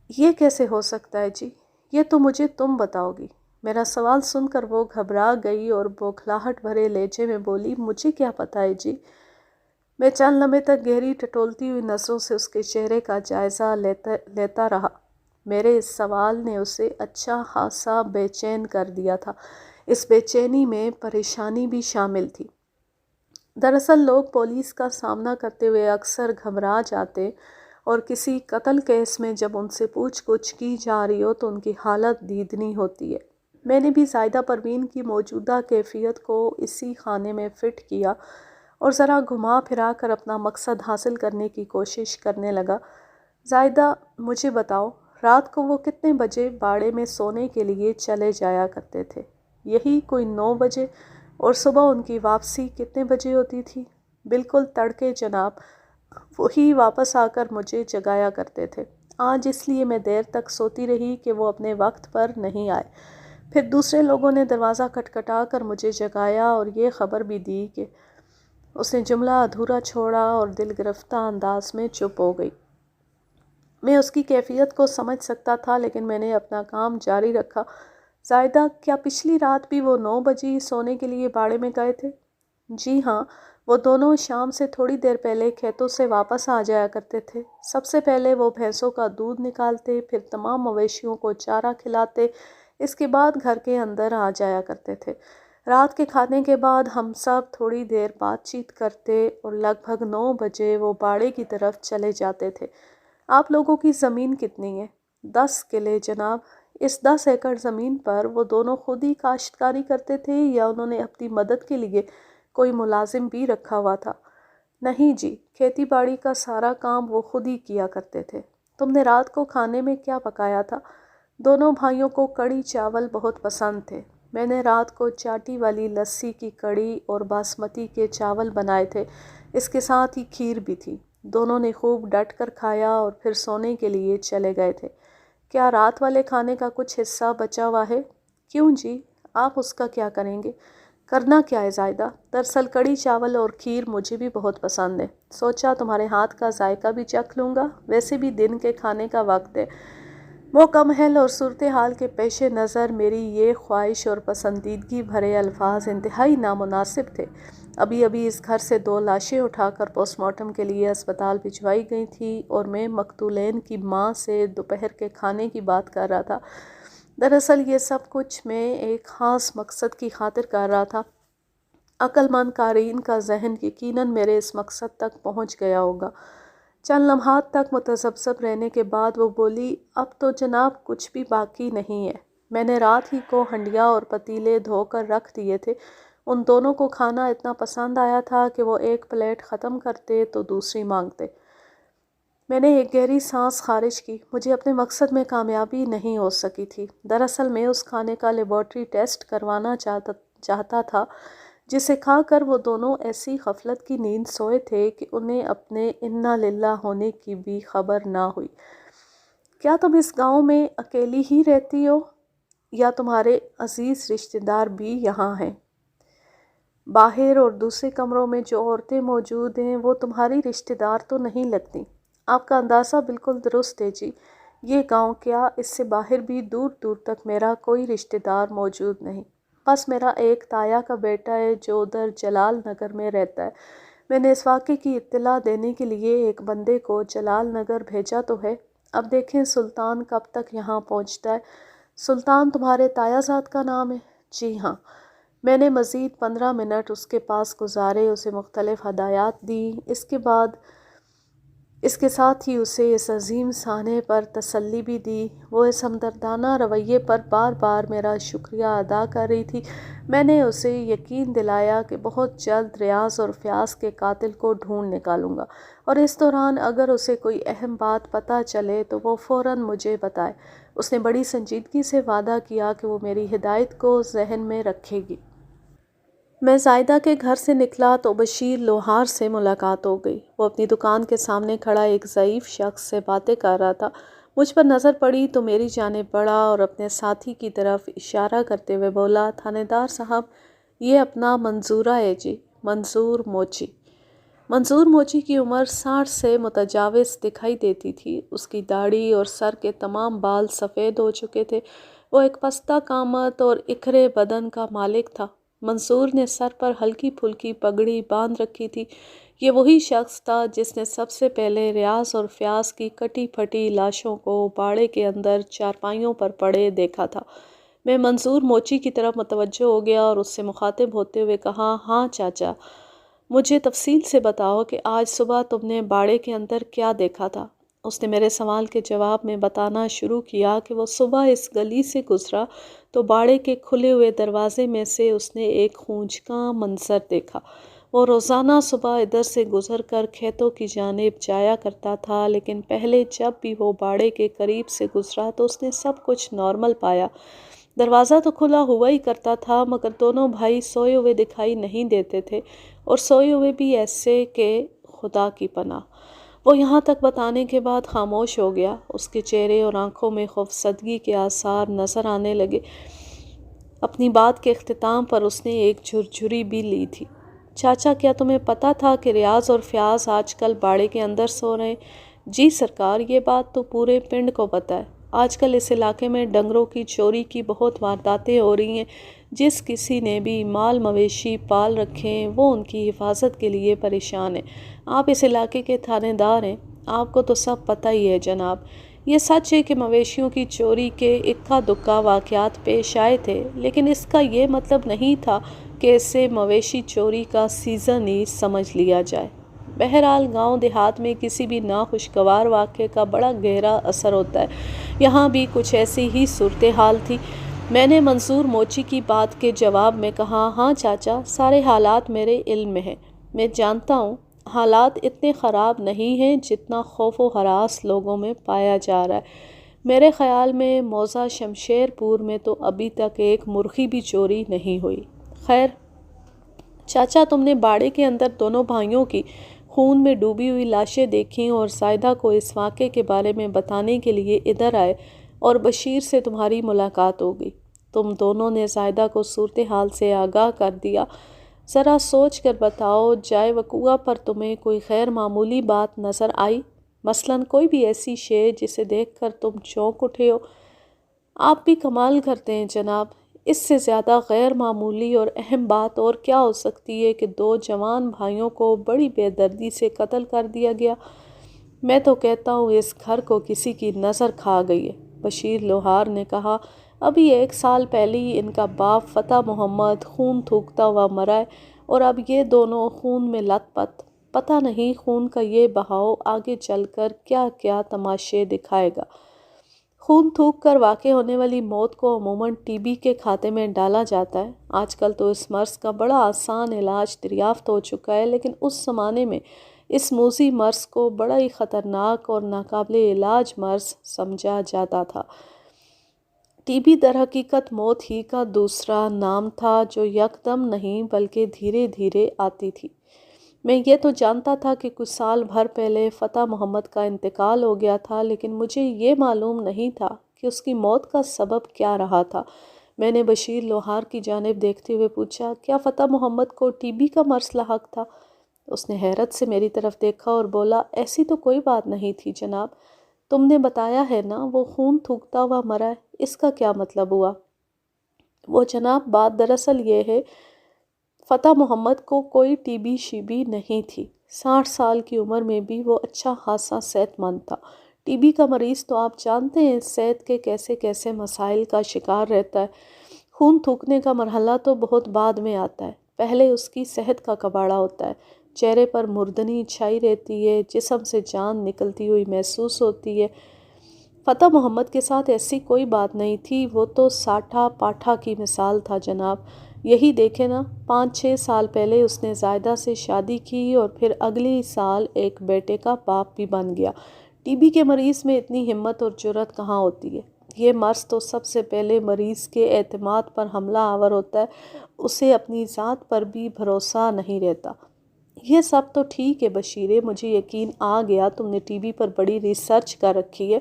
یہ کیسے ہو سکتا ہے جی؟ یہ تو مجھے تم بتاؤ گی۔ میرا سوال سن کر وہ گھبرا گئی اور بوکھلاہٹ بھرے لہجے میں بولی، مجھے کیا پتہ ہے جی؟ میں چند لمحے تک گہری ٹٹولتی ہوئی نظروں سے اس کے چہرے کا جائزہ لیتا رہا۔ میرے اس سوال نے اسے اچھا خاصا بے چین کر دیا تھا۔ اس بے چینی میں پریشانی بھی شامل تھی۔ دراصل لوگ پولیس کا سامنا کرتے ہوئے اکثر گھبرا جاتے اور کسی قتل کیس میں جب ان سے پوچھ گچھ کی جا رہی ہو تو ان کی حالت دیدنی ہوتی ہے۔ میں نے بھی زائدہ پروین کی موجودہ کیفیت کو اسی خانے میں فٹ کیا اور ذرا گھما پھرا کر اپنا مقصد حاصل کرنے کی کوشش کرنے لگا۔ زائدہ مجھے بتاؤ، رات کو وہ کتنے بجے باڑے میں سونے کے لیے چلے جایا کرتے تھے؟ یہی کوئی 9 بجے۔ اور صبح ان کی واپسی کتنے بجے ہوتی تھی؟ بالکل تڑکے جناب، وہی واپس آ کر مجھے جگایا کرتے تھے۔ آج اس لیے میں دیر تک سوتی رہی کہ وہ اپنے وقت پر نہیں آئے۔ پھر دوسرے لوگوں نے دروازہ کھٹکھٹا کر مجھے جگایا اور یہ خبر بھی دی کہ… اس نے جملہ ادھورا چھوڑا اور دل گرفتہ انداز میں چپ ہو گئی۔ میں اس کی کیفیت کو سمجھ سکتا تھا لیکن میں نے اپنا کام جاری رکھا۔ زائدہ کیا پچھلی رات بھی وہ 9 بجے سونے کے لیے باڑے میں گئے تھے؟ جی ہاں، وہ دونوں شام سے تھوڑی دیر پہلے کھیتوں سے واپس آ جایا کرتے تھے۔ سب سے پہلے وہ بھینسوں کا دودھ نکالتے، پھر تمام مویشیوں کو چارہ کھلاتے، اس کے بعد گھر کے اندر آ جایا کرتے تھے۔ رات کے کھانے کے بعد ہم سب تھوڑی دیر بات چیت کرتے اور لگ بھگ 9 بجے وہ باڑے کی طرف چلے جاتے تھے۔ آپ لوگوں کی زمین کتنی ہے؟ 10 قلعے جناب۔ اس 10 ایکڑ زمین پر وہ دونوں خود ہی کاشتکاری کرتے تھے یا انہوں نے اپنی مدد کے لیے کوئی ملازم بھی رکھا ہوا تھا؟ نہیں جی، کھیتی باڑی کا سارا کام وہ خود ہی کیا کرتے تھے۔ تم نے رات کو کھانے میں کیا پکایا تھا؟ دونوں بھائیوں کو کڑی چاول بہت پسند تھے۔ میں نے رات کو چاٹی والی لسی کی کڑی اور باسمتی کے چاول بنائے تھے، اس کے ساتھ ہی کھیر بھی تھی۔ دونوں نے خوب ڈٹ کر کھایا اور پھر سونے کے لیے چلے گئے تھے۔ کیا رات والے کھانے کا کچھ حصہ بچا ہوا ہے؟ کیوں جی، آپ اس کا کیا کریں گے؟ کرنا کیا ہے زائدہ؟ دراصل کڑی چاول اور کھیر مجھے بھی بہت پسند ہے، سوچا تمہارے ہاتھ کا ذائقہ بھی چکھ لوں گا۔ ویسے بھی دن کے کھانے کا وقت ہے۔ موقع اور صورتحال کے پیش نظر میری یہ خواہش اور پسندیدگی بھرے الفاظ انتہائی نامناسب تھے۔ ابھی اس گھر سے 2 لاشیں اٹھا کر پوسٹ مارٹم کے لیے اسپتال بھجوائی گئی تھیں اور میں مقتولین کی ماں سے دوپہر کے کھانے کی بات کر رہا تھا۔ دراصل یہ سب کچھ میں ایک خاص مقصد کی خاطر کر رہا تھا۔ عقل مند قارئین کا ذہن یقیناً میرے اس مقصد تک پہنچ گیا ہوگا۔ چند لمحات تک متذبذب رہنے کے بعد وہ بولی، اب تو جناب کچھ بھی باقی نہیں ہے۔ میں نے رات ہی کو ہنڈیا اور پتیلے دھو کر رکھ دیے تھے۔ ان دونوں کو کھانا اتنا پسند آیا تھا کہ وہ ایک پلیٹ ختم کرتے تو دوسری مانگتے۔ میں نے ایک گہری سانس خارج کی۔ مجھے اپنے مقصد میں کامیابی نہیں ہو سکی تھی۔ دراصل میں اس کھانے کا لیبارٹری ٹیسٹ کروانا چاہتا تھا جسے کھا کر وہ دونوں ایسی غفلت کی نیند سوئے تھے کہ انہیں اپنے انا للہ ہونے کی بھی خبر نہ ہوئی۔ کیا تم اس گاؤں میں اکیلی ہی رہتی ہو یا تمہارے عزیز رشتہ دار بھی یہاں ہیں؟ باہر اور دوسرے کمروں میں جو عورتیں موجود ہیں وہ تمہاری رشتہ دار تو نہیں لگتی۔ آپ کا اندازہ بالکل درست ہے جی۔ یہ گاؤں کیا، اس سے باہر بھی دور دور تک میرا کوئی رشتہ دار موجود نہیں۔ بس میرا ایک تایا کا بیٹا ہے جو ادھر جلال نگر میں رہتا ہے۔ میں نے اس واقعے کی اطلاع دینے کے لیے ایک بندے کو جلال نگر بھیجا تو ہے، اب دیکھیں سلطان کب تک یہاں پہنچتا ہے۔ سلطان تمہارے تایا زاد کا نام ہے؟ جی ہاں۔ میں نے مزید 15 منٹ اس کے پاس گزارے، اسے مختلف ہدایات دیں۔ اس کے بعد اس کے ساتھ ہی اسے اس عظیم سانحے پر تسلی بھی دی۔ وہ اس ہمدردانہ رویے پر بار بار میرا شکریہ ادا کر رہی تھی۔ میں نے اسے یقین دلایا کہ بہت جلد ریاض اور فیاض کے قاتل کو ڈھونڈ نکالوں گا، اور اس دوران اگر اسے کوئی اہم بات پتہ چلے تو وہ فوراً مجھے بتائے۔ اس نے بڑی سنجیدگی سے وعدہ کیا کہ وہ میری ہدایت کو ذہن میں رکھے گی۔ میں زائدہ کے گھر سے نکلا تو بشیر لوہار سے ملاقات ہو گئی۔ وہ اپنی دکان کے سامنے کھڑا ایک ضعیف شخص سے باتیں کر رہا تھا۔ مجھ پر نظر پڑی تو میری جانب بڑھا اور اپنے ساتھی کی طرف اشارہ کرتے ہوئے بولا، تھانے دار صاحب، یہ اپنا منظورہ ہے جی، منظور موچی۔ منظور موچی کی عمر 60 سے متجاوز دکھائی دیتی تھی۔ اس کی داڑھی اور سر کے تمام بال سفید ہو چکے تھے۔ وہ ایک پستہ قامت اور اکھڑے بدن کا مالک تھا۔ منصور نے سر پر ہلکی پھلکی پگڑی باندھ رکھی تھی۔ یہ وہی شخص تھا جس نے سب سے پہلے ریاض اور فیاض کی کٹی پھٹی لاشوں کو باڑے کے اندر چارپائیوں پر پڑے دیکھا تھا۔ میں منظور موچی کی طرف متوجہ ہو گیا اور اس سے مخاطب ہوتے ہوئے کہا، ہاں چاچا، مجھے تفصیل سے بتاؤ کہ آج صبح تم نے باڑے کے اندر کیا دیکھا تھا۔ اس نے میرے سوال کے جواب میں بتانا شروع کیا کہ وہ صبح اس گلی سے گزرا تو باڑے کے کھلے ہوئے دروازے میں سے اس نے ایک خونچکاں منظر دیکھا۔ وہ روزانہ صبح ادھر سے گزر کر کھیتوں کی جانب جایا کرتا تھا، لیکن پہلے جب بھی وہ باڑے کے قریب سے گزرا تو اس نے سب کچھ نارمل پایا۔ دروازہ تو کھلا ہوا ہی کرتا تھا، مگر دونوں بھائی سوئے ہوئے دکھائی نہیں دیتے تھے، اور سوئے ہوئے بھی ایسے کہ خدا کی پناہ۔ وہ یہاں تک بتانے کے بعد خاموش ہو گیا۔ اس کے چہرے اور آنکھوں میں خوفزدگی کے آثار نظر آنے لگے۔ اپنی بات کے اختتام پر اس نے ایک جھرجھری بھی لی تھی۔ چاچا، کیا تمہیں پتہ تھا کہ ریاض اور فیاض آج کل باڑے کے اندر سو رہے ہیں؟ جی سرکار، یہ بات تو پورے پنڈ کو پتہ ہے۔ آج کل اس علاقے میں ڈنگروں کی چوری کی بہت وارداتیں ہو رہی ہیں۔ جس کسی نے بھی مال مویشی پال رکھے ہیں وہ ان کی حفاظت کے لیے پریشان ہے۔ آپ اس علاقے کے تھانے دار ہیں، آپ کو تو سب پتہ ہی ہے جناب۔ یہ سچ ہے کہ مویشیوں کی چوری کے اکا دکا واقعات پیش آئے تھے، لیکن اس کا یہ مطلب نہیں تھا کہ اسے مویشی چوری کا سیزن ہی سمجھ لیا جائے۔ بہرحال گاؤں دیہات میں کسی بھی ناخوشگوار واقعے کا بڑا گہرا اثر ہوتا ہے۔ یہاں بھی کچھ ایسی ہی صورتحال تھی۔ میں نے منظور موچی کی بات کے جواب میں کہا، ہاں چاچا، سارے حالات میرے علم میں ہیں۔ میں جانتا ہوں حالات اتنے خراب نہیں ہیں جتنا خوف و ہراس لوگوں میں پایا جا رہا ہے۔ میرے خیال میں موضع شمشیر پور میں تو ابھی تک ایک مرغی بھی چوری نہیں ہوئی۔ خیر چاچا، تم نے باڑے کے اندر دونوں بھائیوں کی خون میں ڈوبی ہوئی لاشیں دیکھیں اور زائدہ کو اس واقعے کے بارے میں بتانے کے لیے ادھر آئے، اور بشیر سے تمہاری ملاقات ہو گئی۔ تم دونوں نے زائدہ کو صورتحال سے آگاہ کر دیا۔ ذرا سوچ کر بتاؤ، جائے وقوعہ پر تمہیں کوئی غیر معمولی بات نظر آئی؟ مثلاً کوئی بھی ایسی شے جسے دیکھ کر تم چونک اٹھے ہو؟ آپ بھی کمال کرتے ہیں جناب، اس سے زیادہ غیر معمولی اور اہم بات اور کیا ہو سکتی ہے کہ دو جوان بھائیوں کو بڑی بے دردی سے قتل کر دیا گیا۔ میں تو کہتا ہوں اس گھر کو کسی کی نظر کھا گئی ہے۔ بشیر لوہار نے کہا، ابھی 1 سال پہلے ہی ان کا باپ فتح محمد خون تھوکتا ہوا مرا ہے، اور اب یہ دونوں خون میں لت پت۔ پتہ نہیں خون کا یہ بہاؤ آگے چل کر کیا کیا تماشے دکھائے گا۔ خون تھوک کر واقع ہونے والی موت کو عموماً ٹی بی کے کھاتے میں ڈالا جاتا ہے۔ آج کل تو اس مرض کا بڑا آسان علاج دریافت ہو چکا ہے، لیکن اس زمانے میں اس موذی مرض کو بڑا ہی خطرناک اور ناقابل علاج مرض سمجھا جاتا تھا۔ ٹی بی در حقیقت موت ہی کا دوسرا نام تھا، جو یکدم نہیں بلکہ دھیرے دھیرے آتی تھی۔ میں یہ تو جانتا تھا کہ کچھ سال بھر پہلے فتح محمد کا انتقال ہو گیا تھا، لیکن مجھے یہ معلوم نہیں تھا کہ اس کی موت کا سبب کیا رہا تھا۔ میں نے بشیر لوہار کی جانب دیکھتے ہوئے پوچھا، کیا فتح محمد کو ٹی بی کا مرض لاحق تھا؟ اس نے حیرت سے میری طرف دیکھا اور بولا، ایسی تو کوئی بات نہیں تھی جناب۔ تم نے بتایا ہے نا وہ خون تھوکتا ہوا مرا ہے، اس کا کیا مطلب ہوا؟ وہ جناب، بات دراصل یہ ہے، فتح محمد کو کوئی ٹی بی شیبی نہیں تھی۔ 60 سال کی عمر میں بھی وہ اچھا خاصا صحت مند تھا۔ ٹی بی کا مریض تو آپ جانتے ہیں صحت کے کیسے کیسے مسائل کا شکار رہتا ہے۔ خون تھوکنے کا مرحلہ تو بہت بعد میں آتا ہے، پہلے اس کی صحت کا کباڑہ ہوتا ہے۔ چہرے پر مردنی چھائی رہتی ہے، جسم سے جان نکلتی ہوئی محسوس ہوتی ہے۔ فتح محمد کے ساتھ ایسی کوئی بات نہیں تھی، وہ تو ساٹھا پاٹھا کی مثال تھا جناب۔ یہی دیکھیں نا، 5-6 سال پہلے اس نے زائدہ سے شادی کی اور پھر اگلی سال ایک بیٹے کا باپ بھی بن گیا۔ ٹی بی کے مریض میں اتنی ہمت اور جرأت کہاں ہوتی ہے؟ یہ مرض تو سب سے پہلے مریض کے اعتماد پر حملہ آور ہوتا ہے، اسے اپنی ذات پر بھی بھروسہ نہیں رہتا۔ یہ سب تو ٹھیک ہے بشیرے، مجھے یقین آ گیا تم نے ٹی بی پر بڑی ریسرچ کر رکھی ہے۔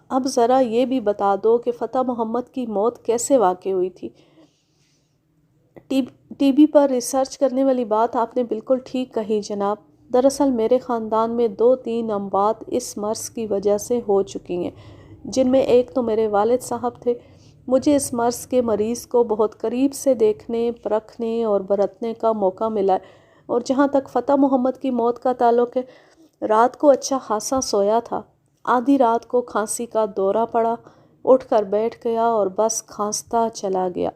اب ذرا یہ بھی بتا دو کہ فتح محمد کی موت کیسے واقع ہوئی تھی؟ ٹی بی پر ریسرچ کرنے والی بات آپ نے بالکل ٹھیک کہی جناب۔ دراصل میرے خاندان میں 2-3 اموات اس مرض کی وجہ سے ہو چکی ہیں، جن میں ایک تو میرے والد صاحب تھے۔ مجھے اس مرض کے مریض کو بہت قریب سے دیکھنے، پرکھنے اور برتنے کا موقع ملا ہے، اور جہاں تک فتح محمد کی موت کا تعلق ہے، رات کو اچھا خاصا سویا تھا، آدھی رات کو کھانسی کا دورہ پڑا، اٹھ کر بیٹھ گیا اور بس کھانستا چلا گیا۔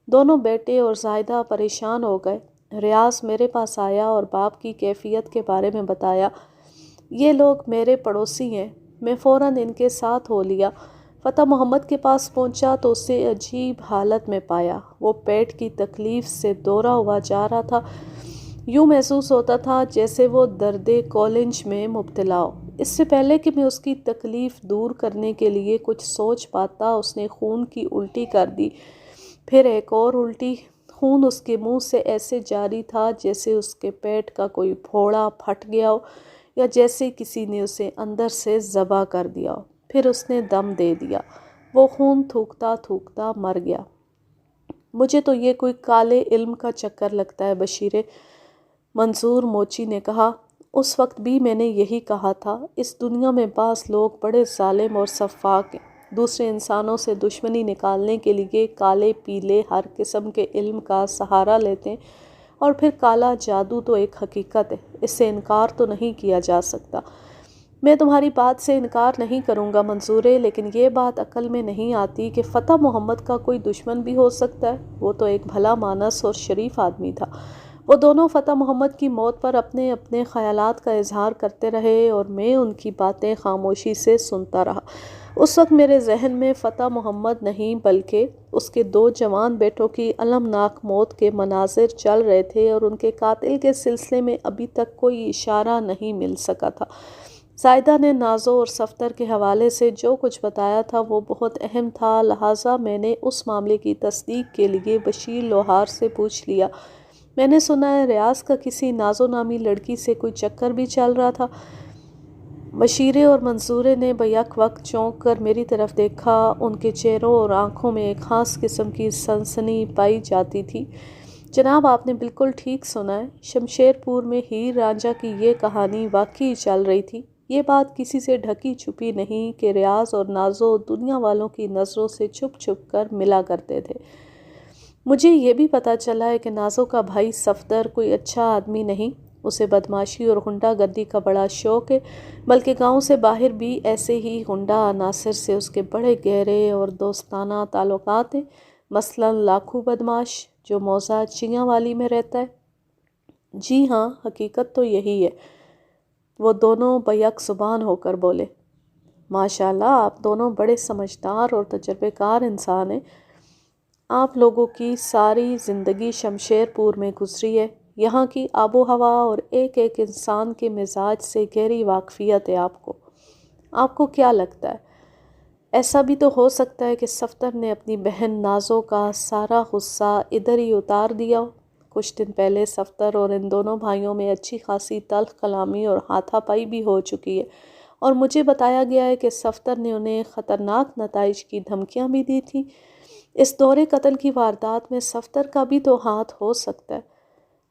دونوں بیٹے اور زائدہ پریشان ہو گئے۔ ریاض میرے پاس آیا اور باپ کی کیفیت کے بارے میں بتایا۔ یہ لوگ میرے پڑوسی ہیں، میں فوراً ان کے ساتھ ہو لیا۔ فتح محمد کے پاس پہنچا تو اسے عجیب حالت میں پایا۔ وہ پیٹ کی تکلیف سے دورہ ہوا جا رہا تھا، یوں محسوس ہوتا تھا جیسے وہ درد کولنج میں مبتلا ہو۔ اس سے پہلے کہ میں اس کی تکلیف دور کرنے کے لیے کچھ سوچ پاتا، اس نے خون کی الٹی کر دی، پھر ایک اور الٹی۔ خون اس کے منہ سے ایسے جاری تھا جیسے اس کے پیٹ کا کوئی پھوڑا پھٹ گیا ہو، یا جیسے کسی نے اسے اندر سے ذبح کر دیا ہو۔ پھر اس نے دم دے دیا، وہ خون تھوکتا تھوکتا مر گیا۔ مجھے تو یہ کوئی کالے علم کا چکر لگتا ہے بشیرے، منظور موچی نے کہا۔ اس وقت بھی میں نے یہی کہا تھا۔ اس دنیا میں بعض لوگ بڑے ظالم اور سفاک ہیں، دوسرے انسانوں سے دشمنی نکالنے کے لیے کالے پیلے ہر قسم کے علم کا سہارا لیتے ہیں، اور پھر کالا جادو تو ایک حقیقت ہے، اس سے انکار تو نہیں کیا جا سکتا۔ میں تمہاری بات سے انکار نہیں کروں گا منظورے، لیکن یہ بات عقل میں نہیں آتی کہ فتح محمد کا کوئی دشمن بھی ہو سکتا ہے۔ وہ تو ایک بھلا مانس اور شریف آدمی تھا۔ وہ دونوں فتح محمد کی موت پر اپنے اپنے خیالات کا اظہار کرتے رہے اور میں ان کی باتیں خاموشی سے سنتا رہا۔ اس وقت میرے ذہن میں فتح محمد نہیں بلکہ اس کے 2 جوان بیٹوں کی المناک موت کے مناظر چل رہے تھے، اور ان کے قاتل کے سلسلے میں ابھی تک کوئی اشارہ نہیں مل سکا تھا۔ زائدہ نے نازو اور صفدر کے حوالے سے جو کچھ بتایا تھا وہ بہت اہم تھا، لہٰذا میں نے اس معاملے کی تصدیق کے لیے بشیر لوہار سے پوچھ لیا۔ میں نے سنا ہے ریاض کا کسی نازو نامی لڑکی سے کوئی چکر بھی چل رہا تھا۔ بشیرے اور منظورے نے بیک وقت چونک کر میری طرف دیکھا، ان کے چہروں اور آنکھوں میں ایک خاص قسم کی سنسنی پائی جاتی تھی۔ جناب آپ نے بالکل ٹھیک سنا ہے، شمشیر پور میں ہیر رانجھا کی یہ کہانی واقعی چل رہی تھی۔ یہ بات کسی سے ڈھکی چھپی نہیں کہ ریاض اور نازو دنیا والوں کی نظروں سے چھپ چھپ کر ملا کرتے تھے۔ مجھے یہ بھی پتہ چلا ہے کہ نازو کا بھائی صفدر کوئی اچھا آدمی نہیں، اسے بدماشی اور غنڈہ گردی کا بڑا شوق ہے، بلکہ گاؤں سے باہر بھی ایسے ہی غنڈہ عناصر سے اس کے بڑے گہرے اور دوستانہ تعلقات ہیں، مثلاً لاکھو بدماش جو موضع چیاں والی میں رہتا ہے۔ جی ہاں، حقیقت تو یہی ہے، وہ دونوں بیک زبان ہو کر بولے۔ ماشاءاللہ، آپ دونوں بڑے سمجھدار اور تجربے کار انسان ہیں۔ آپ لوگوں کی ساری زندگی شمشیر پور میں گزری ہے، یہاں کی آب و ہوا اور ایک ایک انسان کے مزاج سے گہری واقفیت ہے آپ کو۔ آپ کو کیا لگتا ہے، ایسا بھی تو ہو سکتا ہے کہ صفدر نے اپنی بہن نازو کا سارا غصہ ادھر ہی اتار دیا ہو؟ کچھ دن پہلے صفدر اور ان دونوں بھائیوں میں اچھی خاصی تلخ کلامی اور ہاتھا پائی بھی ہو چکی ہے، اور مجھے بتایا گیا ہے کہ صفدر نے انہیں خطرناک نتائج کی دھمکیاں بھی دی تھیں۔ اس دورے قتل کی واردات میں صفدر کا بھی تو ہاتھ ہو سکتا ہے۔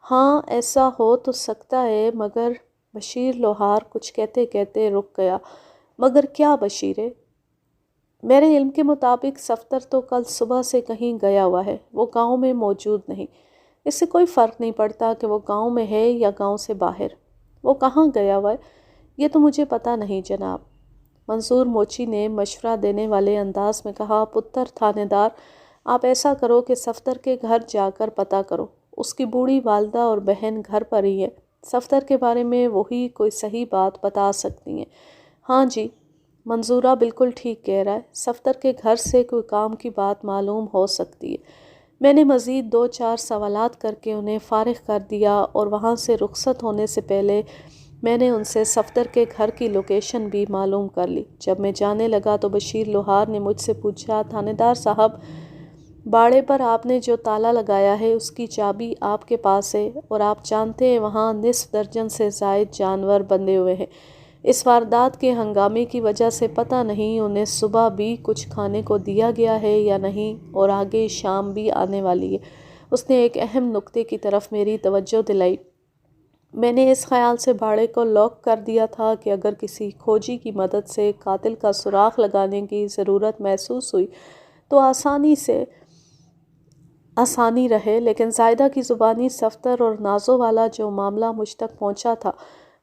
ہاں، ایسا ہو تو سکتا ہے، مگر بشیر لوہار کچھ کہتے کہتے رک گیا۔ مگر کیا بشیرے؟ میرے علم کے مطابق صفدر تو کل صبح سے کہیں گیا ہوا ہے، وہ گاؤں میں موجود نہیں۔ اس سے کوئی فرق نہیں پڑتا کہ وہ گاؤں میں ہے یا گاؤں سے باہر، وہ کہاں گیا ہوا ہے یہ تو مجھے پتہ نہیں جناب، منصور موچی نے مشورہ دینے والے انداز میں کہا۔ پتر تھانے دار، آپ ایسا کرو کہ صفدر کے گھر جا کر پتہ کرو، اس کی بوڑھی والدہ اور بہن گھر پر ہی ہے، صفدر کے بارے میں وہی کوئی صحیح بات بتا سکتی ہیں؟ ہاں جی، منظورہ بالکل ٹھیک کہہ رہا ہے، صفدر کے گھر سے کوئی کام کی بات معلوم ہو سکتی ہے۔ میں نے مزید 2-4 سوالات کر کے انہیں فارغ کر دیا اور وہاں سے رخصت ہونے سے پہلے میں نے ان سے صفدر کے گھر کی لوکیشن بھی معلوم کر لی۔ جب میں جانے لگا تو بشیر لوہار نے مجھ سے پوچھا، تھانے دار صاحب، باڑے پر آپ نے جو تالا لگایا ہے اس کی چابی آپ کے پاس ہے، اور آپ جانتے ہیں وہاں نصف درجن سے زائد جانور بندھے ہوئے ہیں۔ اس واردات کے ہنگامے کی وجہ سے پتہ نہیں انہیں صبح بھی کچھ کھانے کو دیا گیا ہے یا نہیں، اور آگے شام بھی آنے والی ہے۔ اس نے ایک اہم نکتے کی طرف میری توجہ دلائی۔ میں نے اس خیال سے باڑے کو لاک کر دیا تھا کہ اگر کسی کھوجی کی مدد سے قاتل کا سراغ لگانے کی ضرورت محسوس ہوئی تو آسانی رہے، لیکن زائدہ کی زبانی صفدر اور نازو والا جو معاملہ مجھ تک پہنچا تھا،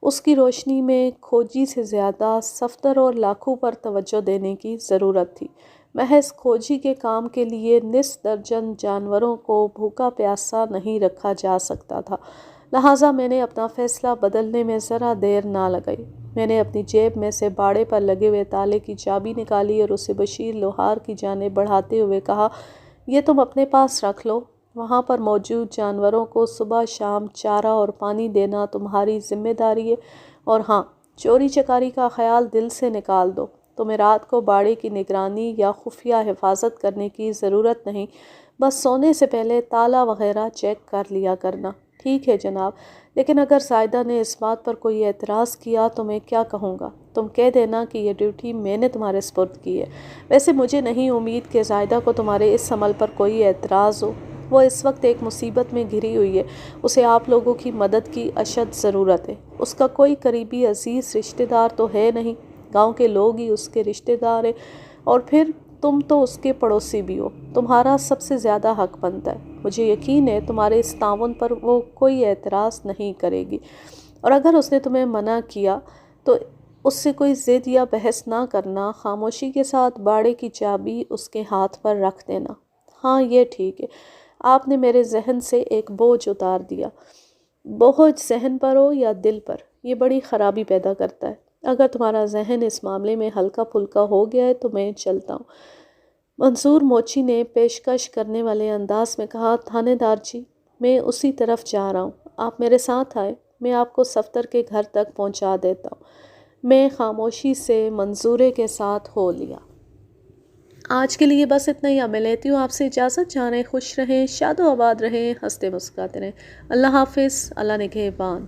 اس کی روشنی میں کھوجی سے زیادہ صفدر اور لاکھو پر توجہ دینے کی ضرورت تھی۔ محض کھوجی کے کام کے لیے نصف درجن جانوروں کو بھوکا پیاسا نہیں رکھا جا سکتا تھا، لہٰذا میں نے اپنا فیصلہ بدلنے میں ذرا دیر نہ لگائی۔ میں نے اپنی جیب میں سے باڑے پر لگے ہوئے تالے کی چابی نکالی اور اسے بشیر لوہار کی جانب بڑھاتے ہوئے کہا، یہ تم اپنے پاس رکھ لو، وہاں پر موجود جانوروں کو صبح شام چارہ اور پانی دینا تمہاری ذمہ داری ہے، اور ہاں، چوری چکاری کا خیال دل سے نکال دو۔ تمہیں رات کو باڑے کی نگرانی یا خفیہ حفاظت کرنے کی ضرورت نہیں، بس سونے سے پہلے تالا وغیرہ چیک کر لیا کرنا۔ ٹھیک ہے جناب، لیکن اگر زائدہ نے اس بات پر کوئی اعتراض کیا تو میں کیا کہوں گا؟ تم کہہ دینا کہ یہ ڈیوٹی میں نے تمہارے سپرد کی ہے۔ ویسے مجھے نہیں امید کہ زائدہ کو تمہارے اس عمل پر کوئی اعتراض ہو۔ وہ اس وقت ایک مصیبت میں گھری ہوئی ہے، اسے آپ لوگوں کی مدد کی اشد ضرورت ہے۔ اس کا کوئی قریبی عزیز رشتہ دار تو ہے نہیں، گاؤں کے لوگ ہی اس کے رشتہ دار ہیں، اور پھر تم تو اس کے پڑوسی بھی ہو، تمہارا سب سے زیادہ حق بنتا ہے۔ مجھے یقین ہے تمہارے اس تعاون پر وہ کوئی اعتراض نہیں کرے گی، اور اگر اس نے تمہیں منع کیا تو اس سے کوئی ضد یا بحث نہ کرنا، خاموشی کے ساتھ باڑے کی چابی اس کے ہاتھ پر رکھ دینا۔ ہاں، یہ ٹھیک ہے، آپ نے میرے ذہن سے ایک بوجھ اتار دیا۔ بوجھ ذہن پر ہو یا دل پر، یہ بڑی خرابی پیدا کرتا ہے۔ اگر تمہارا ذہن اس معاملے میں ہلکا پھلکا ہو گیا ہے تو میں چلتا ہوں۔ منصور موچی نے پیشکش کرنے والے انداز میں کہا، تھانے دار جی، میں اسی طرف جا رہا ہوں، آپ میرے ساتھ آئے، میں آپ کو صفدر کے گھر تک پہنچا دیتا ہوں۔ میں خاموشی سے منظورے کے ساتھ ہو لیا۔ آج کے لیے بس اتنا ہی، اب میں لیتی ہوں آپ سے اجازت۔ جانے خوش رہیں، شاد و آباد رہیں، ہنستے مسکراتے رہیں۔ اللہ حافظ، اللہ نگہبان۔